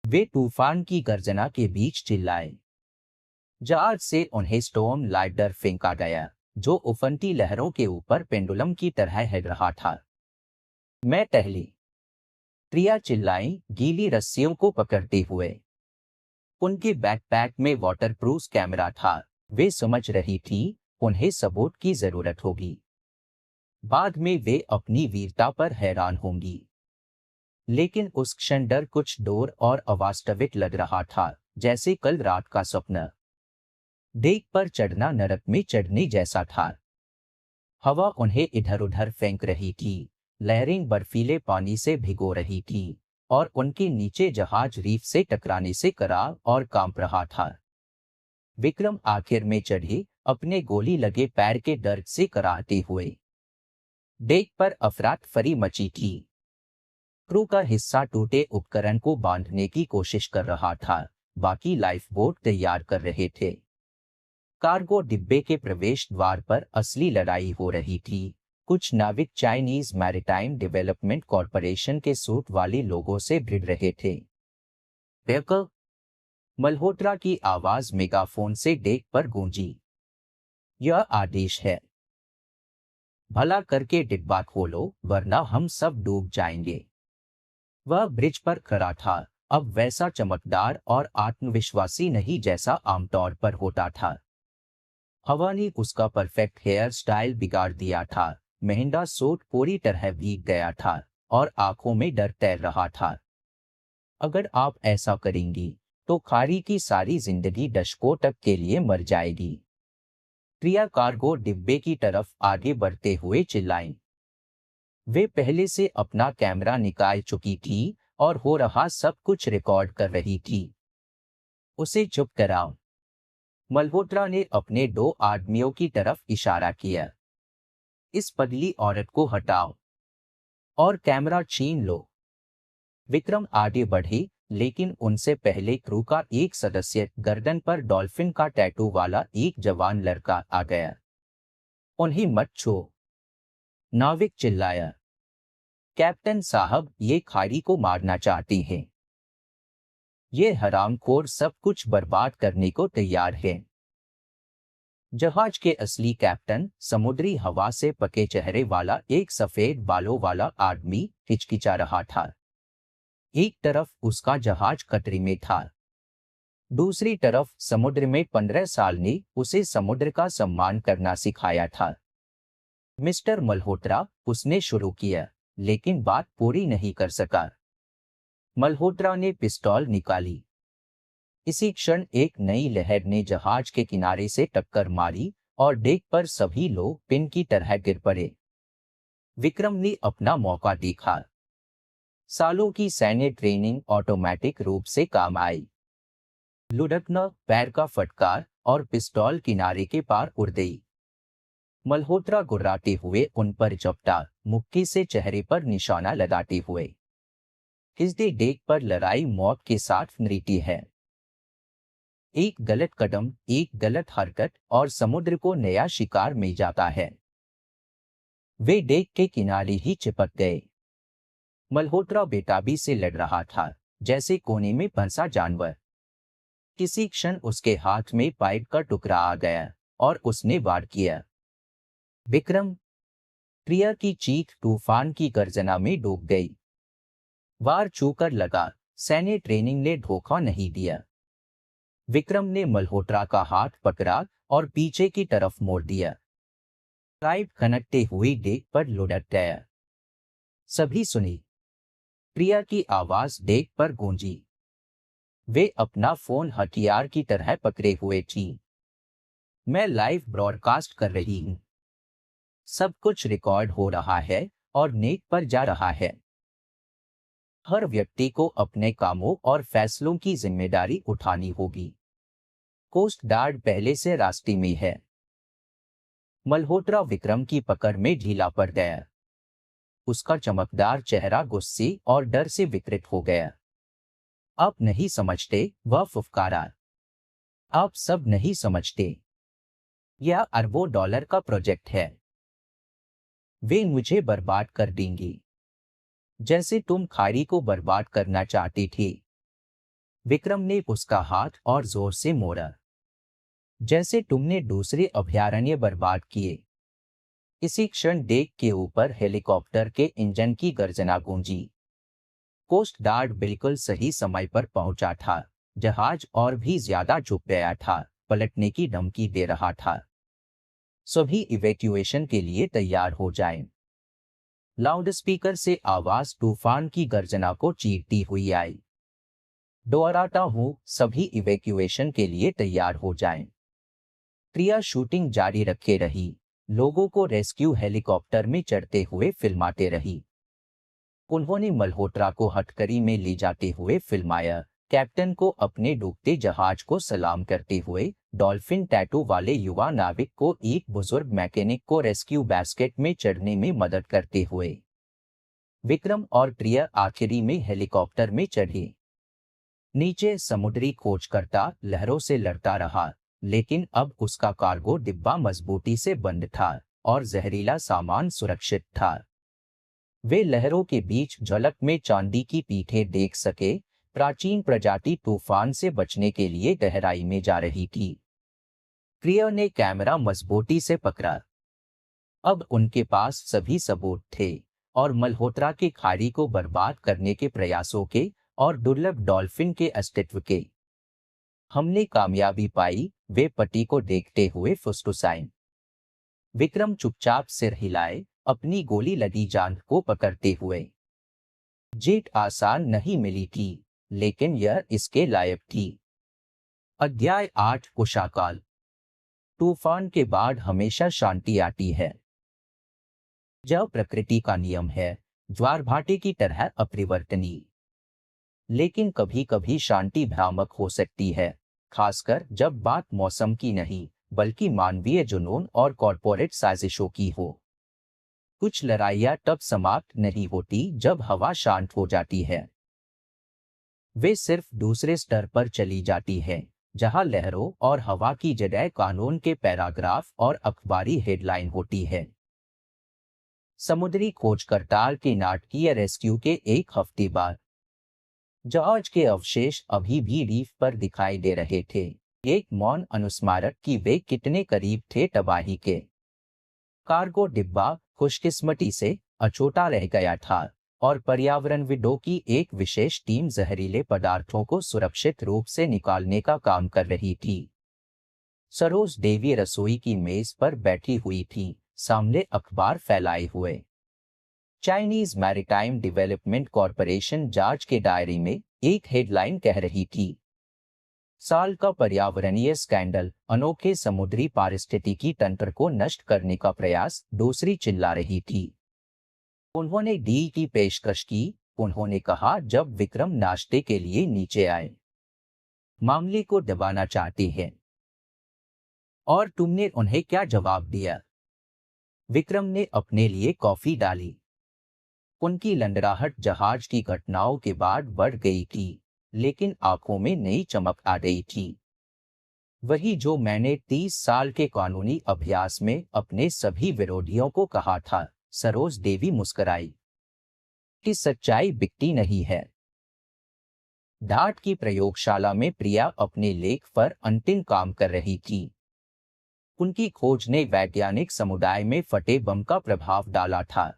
[SPEAKER 1] वे तूफान की गर्जना के बीच चिल्लाए। जहाज से उन्हें स्टॉर्म लाइडर फेंका गया, जो उफनती लहरों के ऊपर पेंडुलम की तरह हिल रहा था। मैं टहली! प्रिया चिल्लाई, गीली रस्सियों को पकड़ते हुए। उनके बैकपैक में वाटरप्रूफ कैमरा था। वे समझ रही थी उन्हें सबूत की जरूरत होगी। बाद में वे अपनी वीरता पर हैरान होंगी। लेकिन उस क्षण डर कुछ दूर और अवास्तविक लग रहा था, जैसे कल रात का सपना। डेक पर चढ़ना नरक में चढ़ने जैसा था। हवा उन्हें इधर उधर फेंक रही थी, लहरें बर्फीले पानी से भिगो रही थी और उनके नीचे जहाज रीफ से टकराने से करार और कांप रहा था। विक्रम आखिर में चढ़े, अपने गोली लगे पैर के दर्द से कराहते हुए। डेक पर अफरा-तफरी मची थी। क्रू का हिस्सा टूटे उपकरण को बांधने की कोशिश कर रहा था, बाकी लाइफ बोट तैयार कर रहे थे। कार्गो डिब्बे के प्रवेश द्वार पर असली लड़ाई हो रही थी। कुछ नाविक चाइनीज मैरीटाइम डेवलपमेंट कॉरपोरेशन के सूट वाले लोगों से भिड़ रहे थे। बेक! मल्होत्रा की आवाज मेगाफोन से डेक पर गूंजी। यह आदेश है। भला करके डिब्बा खोलो, वरना हम सब डूब जाएंगे। वह ब्रिज पर खड़ा था, अब वैसा चमकदार और आत्मविश्वासी नहीं जैसा आमतौर पर होता था। हवा ने उसका परफेक्ट हेयर स्टाइल बिगाड़ दिया था। महंगा सूट पूरी तरह भीग गया था और आंखों में डर तैर रहा था। अगर आप ऐसा करेंगी तो खारी की सारी जिंदगी दशकों तक के लिए मर जाएगी। प्रिया कार्गो डिब्बे की तरफ आगे बढ़ते हुए चिल्लाई। वे पहले से अपना कैमरा निकाल चुकी थी और हो रहा सब कुछ रिकॉर्ड कर रही थी। उसे चुप कराओ। मल्होत्रा ने अपने दो आदमियों की तरफ इशारा किया। इस पगली औरत को हटाओ और कैमरा छीन लो। विक्रम आगे बढ़े, लेकिन उनसे पहले क्रू का एक सदस्य, गर्दन पर डॉल्फिन का टैटू वाला एक जवान लड़का, आ गया। उन्हें मत छू, नाविक चिल्लाया। कैप्टन साहब, ये खारी को मारना चाहती हैं। ये हरामखोर सब कुछ बर्बाद करने को तैयार है। जहाज के असली कैप्टन, समुद्री हवा से पके चेहरे वाला एक सफेद बालों वाला आदमी, हिचकिचा रहा था। एक तरफ उसका जहाज खतरे में था, दूसरी तरफ समुद्र में 15 साल ने उसे समुद्र का सम्मान करना सिखाया था। मिस्टर मल्होत्रा, उसने शुरू किया, लेकिन बात पूरी नहीं कर सका। मल्होत्रा ने पिस्तौल निकाली। इसी क्षण एक नई लहर ने जहाज के किनारे से टक्कर मारी और डेक पर सभी लोग पिन की तरह गिर पड़े। विक्रम ने अपना मौका देखा। सालों की सैन्य ट्रेनिंग ऑटोमेटिक रूप से काम आई। लुढ़कना, पैर का फटकार और पिस्तौल किनारे के पार उड़ गई। मल्होत्रा गुर्राते हुए उन पर झपटा, मुक्की से चेहरे पर निशाना लगाते हुए। इस डेक पर लड़ाई मौत के साथ नृत्य है। एक गलत कदम, एक गलत हरकत और समुद्र को नया शिकार मिल जाता है। वे डेक के किनारे ही चिपक गए। मल्होत्रा बेताबी से लड़ रहा था, जैसे कोने में फंसा जानवर। किसी क्षण उसके हाथ में पाइप का टुकड़ा आ गया और उसने वार किया। विक्रम! प्रिया की चीख तूफान की गर्जना में डूब गई। वार छूकर लगा, सैन्य ट्रेनिंग ने धोखा नहीं दिया। विक्रम ने मल्होत्रा का हाथ पकड़ा और पीछे की तरफ मोड़ दिया। पाइप खनकते हुए डेक पर लुढ़क गया। सभी सुनी। प्रिया की आवाज डेक पर गूंजी। वे अपना फोन हथियार की तरह पकड़े हुए थी। मैं लाइव ब्रॉडकास्ट कर रही हूं। सब कुछ रिकॉर्ड हो रहा है और नेट पर जा रहा है। हर व्यक्ति को अपने कामों और फैसलों की जिम्मेदारी उठानी होगी। कोस्ट गार्ड पहले से रास्ते में है। मल्होत्रा विक्रम की पकड़ में ढीला पड़ गया। उसका चमकदार चेहरा गुस्से और डर से विकृत हो गया। आप नहीं समझते, वह फुफकारा। आप सब नहीं समझते। यह अरबों डॉलर का प्रोजेक्ट है। वे मुझे बर्बाद कर देंगी, जैसे तुम खारी को बर्बाद करना चाहती थी। विक्रम ने उसका हाथ और जोर से मोड़ा, जैसे तुमने दूसरे अभयारण्य बर्बाद किए। इसी क्षण डेक के ऊपर हेलीकॉप्टर के इंजन की गर्जना गूंजी। कोस्ट गार्ड बिल्कुल सही समय पर पहुंचा था। जहाज और भी ज्यादा झुक गया था, पलटने की धमकी दे रहा था। सभी इवैक्यूएशन के लिए तैयार हो जाएं। लाउडस्पीकर से आवाज तूफान की गर्जना को चीरती हुई आई। दोहराता हूं, सभी इवैक्यूएशन के लिए तैयार हो जाएं। प्रिया शूटिंग जारी रखे रही, लोगों को रेस्क्यू हेलीकॉप्टर में चढ़ते हुए फिल्माते रही। उन्होंने मल्होत्रा को हथकड़ी में ले जाते हुए फिल्माया, कैप्टन को अपने डूबते जहाज को सलाम करते हुए, डॉल्फिन टैटू वाले युवा नाविक को एक बुजुर्ग मैकेनिक को रेस्क्यू बास्केट में चढ़ने में मदद करते हुए। विक्रम और प्रिया आखिरी में हेलीकॉप्टर में चढ़े। नीचे समुद्री खोजकर्ता लहरों से लड़ता रहा, लेकिन अब उसका कार्गो डिब्बा मजबूती से बंद था और जहरीला सामान सुरक्षित था। वे लहरों के बीच झलक में चांदी की पीठें देख सके। प्राचीन प्रजाति तूफान से बचने के लिए गहराई में जा रही थी। प्रिया ने कैमरा मजबूती से पकड़ा। अब उनके पास सभी सबूत थे और मल्होत्रा की खाड़ी को बर्बाद करने के प्रयासों के और दुर्लभ डॉल्फिन के अस्तित्व के। हमने कामयाबी पाई, वे पति को देखते हुए फुसफुसाए। विक्रम चुपचाप सिर हिलाए, अपनी गोली लगी जान को पकड़ते हुए। जीत आसान नहीं मिली थी, लेकिन यह इसके लायक थी। अध्याय 8 कुशाकाल। तूफान के बाद हमेशा शांति आती है। जब प्रकृति का नियम है, ज्वार भाटे की तरह अपरिवर्तनीय। लेकिन कभी कभी शांति भ्रामक हो सकती है, खासकर जब बात मौसम की नहीं बल्कि मानवीय जुनून और कॉरपोरेट साजिशों की हो। कुछ लड़ाइयाँ तब समाप्त नहीं होती जब हवा शांत हो जाती है। वे सिर्फ दूसरे स्तर पर चली जाती हैं, जहां लहरों और हवा की जगह कानून के पैराग्राफ और अखबारी हेडलाइन होती है। समुद्री खोजकर्ता के नाटकीय रेस्क्यू के एक हफ्ते बाद जहाज के अवशेष अभी भी रीफ पर दिखाई दे रहे थे, एक मौन अनुस्मारक कि वे कितने करीब थे तबाही के। कार्गो डिब्बा खुशकिस्मती से अछूता रह गया था और पर्यावरणविदों की एक विशेष टीम जहरीले पदार्थों को सुरक्षित रूप से निकालने का काम कर रही थी। सरोज देवी रसोई की मेज पर बैठी हुई थी, सामने अखबार फैलाए हुए। चाइनीज मैरीटाइम डेवलपमेंट कॉरपोरेशन जांच के दायरे में एक हेडलाइन कह रही थी, साल का पर्यावरणीय स्कैंडल, अनोखे समुद्री पारिस्थितिकी तंत्र को नष्ट करने का प्रयास, दूसरी चिल्ला रही थी। उन्होंने डी की पेशकश की। उन्होंने कहा जब विक्रम नाश्ते के लिए नीचे आए, मामले को दबाना चाहते हैं। और तुमने उन्हें क्या जवाब दिया? विक्रम ने अपने लिए कॉफी डाली। उनकी लंडराहट जहाज की घटनाओं के बाद बढ़ गई थी, लेकिन आंखों में नई चमक आ गई थी। वही जो मैंने 30 साल के कानूनी अभ्यास में अपने सभी विरोधियों को कहा था। सरोज देवी मुस्कुराई कि सच्चाई बिकती नहीं है। डार्ट की प्रयोगशाला में प्रिया अपने लेख पर अंतिम काम कर रही थी। उनकी खोज ने वैज्ञानिक समुदाय में फटे बम का प्रभाव डाला था।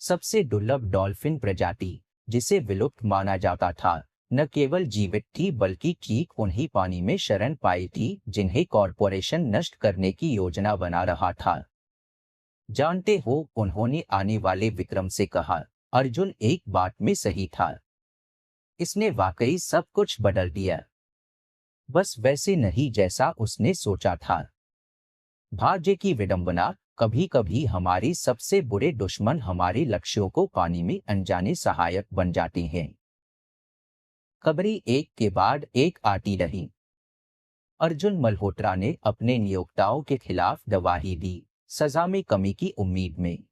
[SPEAKER 1] सबसे दुर्लभ डॉल्फिन प्रजाति, जिसे विलुप्त माना जाता था, न केवल जीवित थी बल्कि ठीक उन्हीं पानी में शरण पाई थी जिन्हें कॉरपोरेशन नष्ट करने की योजना बना रहा था। जानते हो, उन्होंने आने वाले विक्रम से कहा, अर्जुन एक बात में सही था। इसने वाकई सब कुछ बदल दिया। बस वैसे नहीं जैसा उसने सोचा था। भाग्य की विडंबना, कभी कभी हमारी सबसे बुरे दुश्मन हमारे लक्ष्यों को पाने में अनजाने सहायक बन जाते हैं। खबरें एक के बाद एक आती रही। अर्जुन मल्होत्रा ने अपने नियोक्ताओं के खिलाफ गवाही दी, सजा में कमी की उम्मीद में।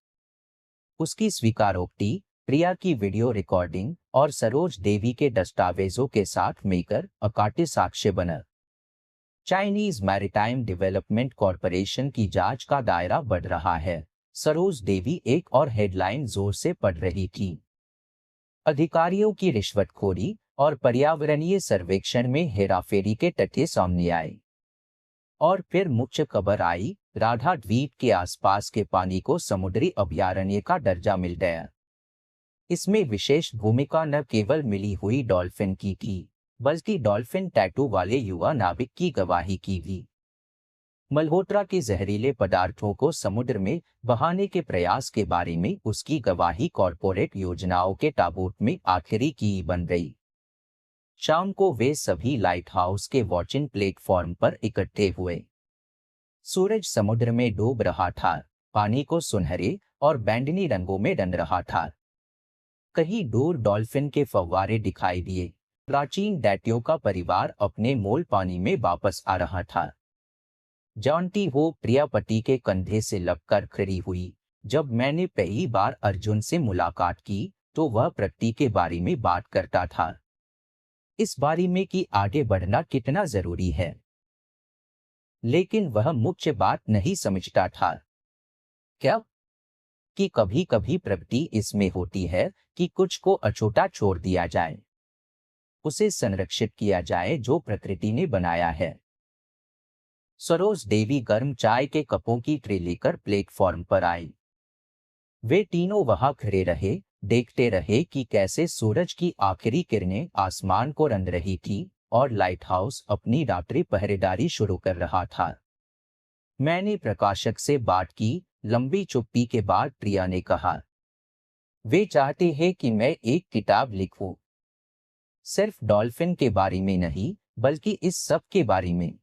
[SPEAKER 1] उसकी स्वीकारोक्ति, प्रिया की वीडियो रिकॉर्डिंग और सरोज देवी के दस्तावेजों के साथ मिलकर अकाट्य साक्ष्य बना। चाइनीज मैरीटाइम डेवलपमेंट कॉरपोरेशन की जांच का दायरा बढ़ रहा है। सरोज देवी एक और हेडलाइन जोर से पढ़ रही थी। अधिकारियों की रिश्वतखोरी और पर्यावरणीय सर्वेक्षण में हेराफेरी के तथ्य सामने आए। और फिर मुख्य खबर आई, राधा द्वीप के आसपास के पानी को समुद्री अभयारण्य का दर्जा मिल गया। इसमें विशेष भूमिका न केवल मिली हुई डॉल्फिन की थी, बल्कि डॉल्फिन टैटू वाले युवा नाविक की गवाही की भी। मल्होत्रा के जहरीले पदार्थों को समुद्र में बहाने के प्रयास के बारे में उसकी गवाही कॉरपोरेट योजनाओं के ताबूत में आखिरी की बन गई। शाम को वे सभी लाइट हाउस के वॉचिंग प्लेटफॉर्म पर इकट्ठे हुए। सूरज समुद्र में डूब रहा था, पानी को सुनहरे और बैंगनी रंगों में रंग रहा था। कहीं दूर डॉल्फिन के फव्वारे दिखाई दिए। प्राचीन दैत्यों का परिवार अपने मूल पानी में वापस आ रहा था। जानती हो, प्रिया पति के कंधे से लगकर खड़ी हुई। जब मैंने पहली बार अर्जुन से मुलाकात की तो वह प्रकृति के बारे में बात करता था, इस बारे में कि आगे बढ़ना कितना जरूरी है। लेकिन वह मुख्य बात नहीं समझता था। क्या? कि कभी कभी प्रकृति इसमें होती है कि कुछ को अछूता छोड़ दिया जाए, उसे संरक्षित किया जाए जो प्रकृति ने बनाया है। सरोज देवी गर्म चाय के कपों की ट्रे लेकर प्लेटफॉर्म पर आई। वे तीनों वहां खड़े रहे, देखते रहे कि कैसे सूरज की आखिरी किरणें आसमान को रंग रही थी और लाइट हाउस अपनी रात्रि पहरेदारी शुरू कर रहा था। मैंने प्रकाशक से बात की। लंबी चुप्पी के बाद प्रिया ने कहा, वे चाहते हैं कि मैं एक किताब लिखूं, सिर्फ डॉल्फिन के बारे में नहीं, बल्कि इस सब के बारे में।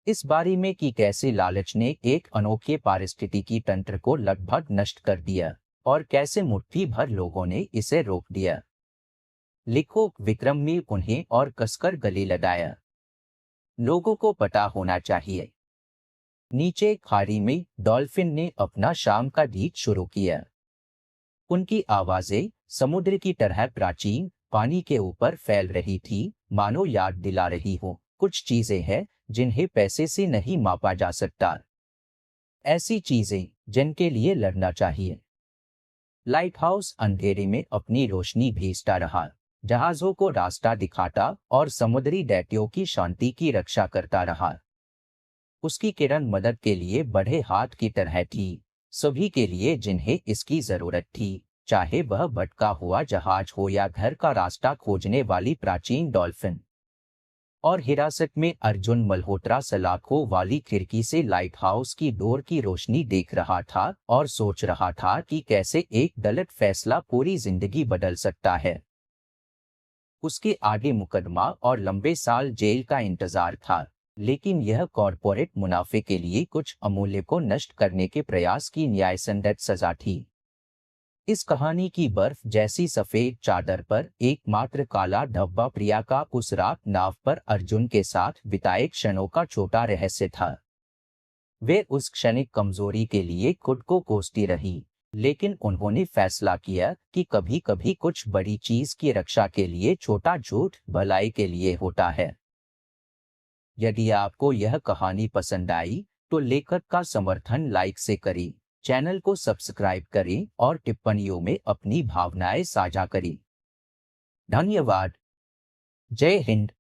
[SPEAKER 1] इस बारे में कि कैसे लालच ने एक अनोखे पारिस्थितिकी तंत्र को लगभग नष्ट कर दिया और कैसे मुट्ठी भर लोगों ने इसे रोक दिया। लिखो, विक्रम ने उन्हें और कसकर गले लगाया। लोगों को पता होना चाहिए। नीचे खाड़ी में डॉल्फिन ने अपना शाम का गीत शुरू किया। उनकी आवाजें समुद्र की तरह प्राचीन पानी के ऊपर फैल रही थी, मानो याद दिला रही हो, कुछ चीजें हैं जिन्हें पैसे से नहीं मापा जा सकता, ऐसी चीजें जिनके लिए लड़ना चाहिए। लाइट हाउस अंधेरे में अपनी रोशनी भेजता रहा, जहाजों को रास्ता दिखाता और समुद्री दैत्यों की शांति की रक्षा करता रहा। उसकी किरण मदद के लिए बढ़े हाथ की तरह थी, सभी के लिए जिन्हें इसकी जरूरत थी, चाहे वह भटका हुआ जहाज हो या घर का रास्ता खोजने वाली प्राचीन डॉल्फिन। और हिरासत में अर्जुन मल्होत्रा सलाखों वाली खिड़की से लाइट हाउस की डोर की रोशनी देख रहा था और सोच रहा था कि कैसे एक गलत फैसला पूरी जिंदगी बदल सकता है। उसके आगे मुकदमा और लंबे साल जेल का इंतजार था, लेकिन यह कॉरपोरेट मुनाफे के लिए कुछ अमूल्य को नष्ट करने के प्रयास की न्यायसंगत सजा थी। इस कहानी की बर्फ जैसी सफेद चादर पर एकमात्र काला धब्बा प्रिया का उस रात नाव पर अर्जुन के साथ बिताए क्षणों का छोटा रहस्य था। वे उस क्षणिक कमजोरी के लिए खुद को कोसती रही, लेकिन उन्होंने फैसला किया कि कभी कभी कुछ बड़ी चीज की रक्षा के लिए छोटा झूठ भलाई के लिए होता है। यदि आपको यह कहानी पसंद आई तो लेखक का समर्थन लाइक से करें, चैनल को सब्सक्राइब करें और टिप्पणियों में अपनी भावनाएं साझा करें। धन्यवाद। जय हिंद।